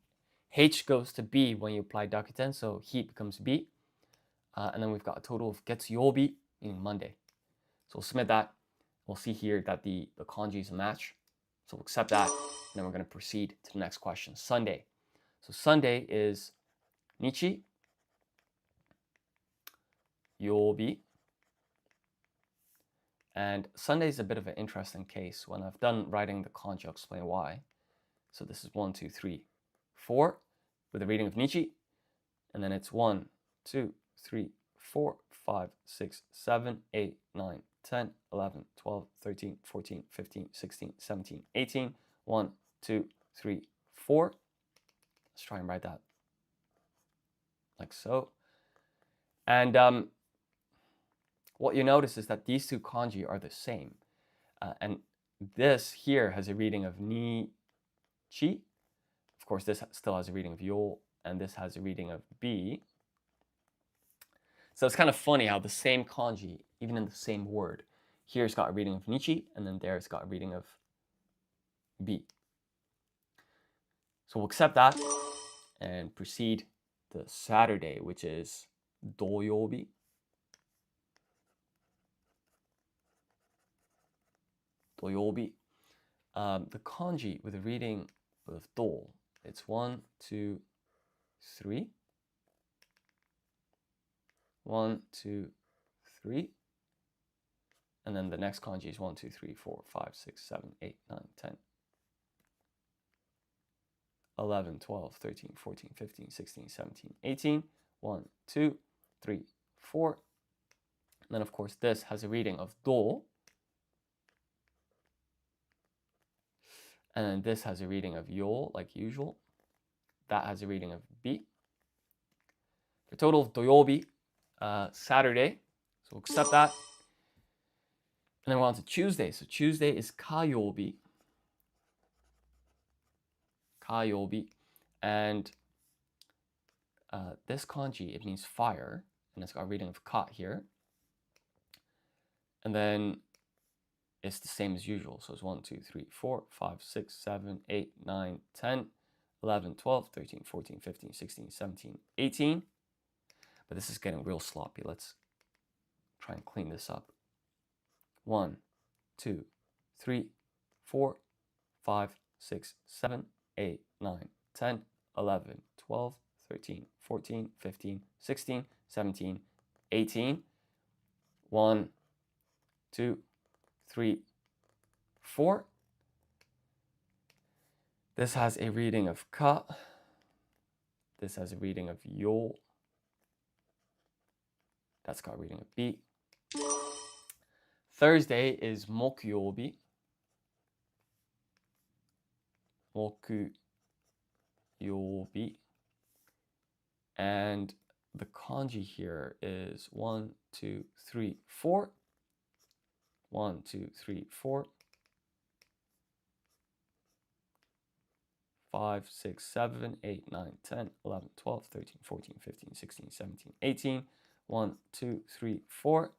H goes to B when you apply dakuten, so hi becomes B. And then we've got a total of getsuyobi, meaning Monday. So we'll submit that. We'll see here that the kanji is a match. So we'll accept that. And then we're going to proceed to the next question. Sunday. So Sunday is nichi, yobi. And Sunday is a bit of an interesting case. When I've done writing the kanji, I'll explain why. So this is 1, 2, 3, 4 with the reading of nichi. And then it's 1, 2, 3, 4, 5, 6, 7, 8, 9, 10, 11, 12, 13, 14, 15, 16, 17, 18. 1, 2, 3, 4. Let's try and write that like so. And what you notice is that these two kanji are the same. And this here has a reading of ni, chi. Of course, this still has a reading of yo, and this has a reading of bi. So it's kind of funny how the same kanji, even in the same word, here's got a reading of nichi, and then there it's got a reading of bi. So we'll accept that and proceed to Saturday, which is doyobi. Doyobi. The kanji with the reading of do, it's 1, 2, 3. 1, 2, 3. And then the next kanji is 1, 2, 3, 4, 5, 6, 7, 8, 9, 10, 11, 12, 13, 14, 15, 16, 17, 18. 1, 2, 3, 4. And then, of course, this has a reading of do. And then this has a reading of yo, like usual. That has a reading of bi. The total of doyobi, Saturday. So we'll accept that. And then we're on to Tuesday. So Tuesday is kayobi. Kayobi. And this kanji, it means fire. And it's got a reading of ka here. And then it's the same as usual. So it's 1, 2, 3, 4, 5, 6, 7, 8, 9, 10, 11, 12, 13, 14, 15, 16, 17, 18. But this is getting real sloppy. Let's try and clean this up. 1, 2, 3, 4, 5, 6, 7, 8, 9, 10, 11, 12, 13, 14, 15, 16, 17, 18. 1, 2, 3, 4. This has a reading of ka. This has a reading of yo. That's got a reading of bi. Thursday is mokyobi. Mokuyobi. And the kanji here is 1, 2, 3, 4. 1, 2, 3, 4. 5, 6, 7, 8, 9, 10, 11, 12, 13, 14, 15, 16, 17, 18. 1, 2, 3, 4.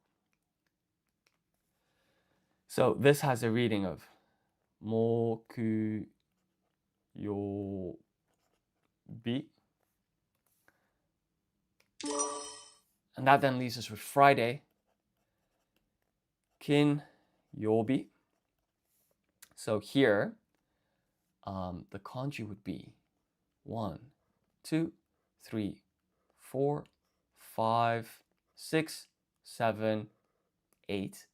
So this has a reading of mokuyobi. And that then leaves us with Friday, kinyobi. So here, the kanji would be 1, 2, 3, 4, 5, 6, 7, 8.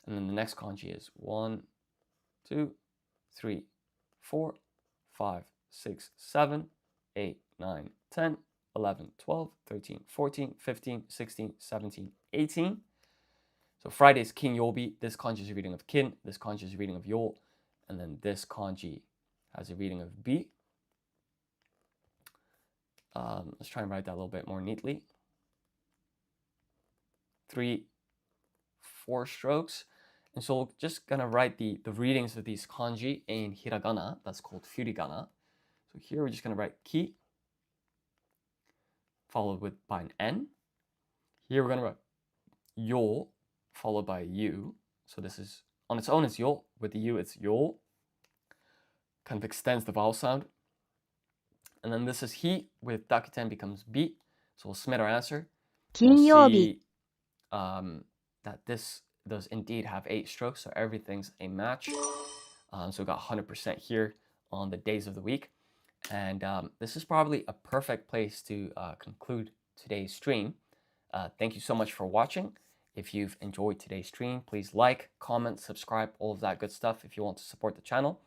And then the next kanji is 1, 2, 3, 4, 5, 6, 7, 8, 9, 10, 11, 12, 13, 14, 15, 16, 17, 18. So Friday's kinyobi. This kanji is a reading of kin. This kanji is a reading of yo. And then this kanji has a reading of bi. Let's try and write that a little bit more neatly. 3, 4 strokes. And so we're just going to write the readings of these kanji in hiragana. That's called furigana. So here we're just going to write ki, followed by an N. Here we're going to write yo, followed by a U. So this is, on its own, it's yo. With the U, it's yo. Kind of extends the vowel sound. And then this is hi, with dakuten becomes bi. So we'll submit our answer. We'll 金曜日、 see that this does indeed have 8 strokes, so everything's a match. So we got 100% here on the days of the week. And this is probably a perfect place to conclude today's stream. Thank you so much for watching. If you've enjoyed today's stream, please like, comment, subscribe, all of that good stuff if you want to support the channel.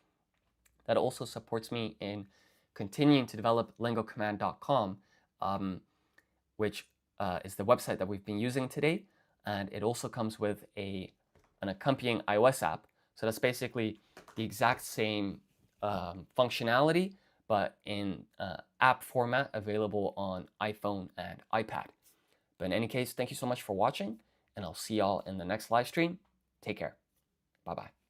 That also supports me in continuing to develop lingocommand.com, which is the website that we've been using today. And it also comes with an accompanying iOS app. So that's basically the exact same functionality, but in app format available on iPhone and iPad. But in any case, thank you so much for watching, and I'll see y'all in the next live stream. Take care. Bye-bye.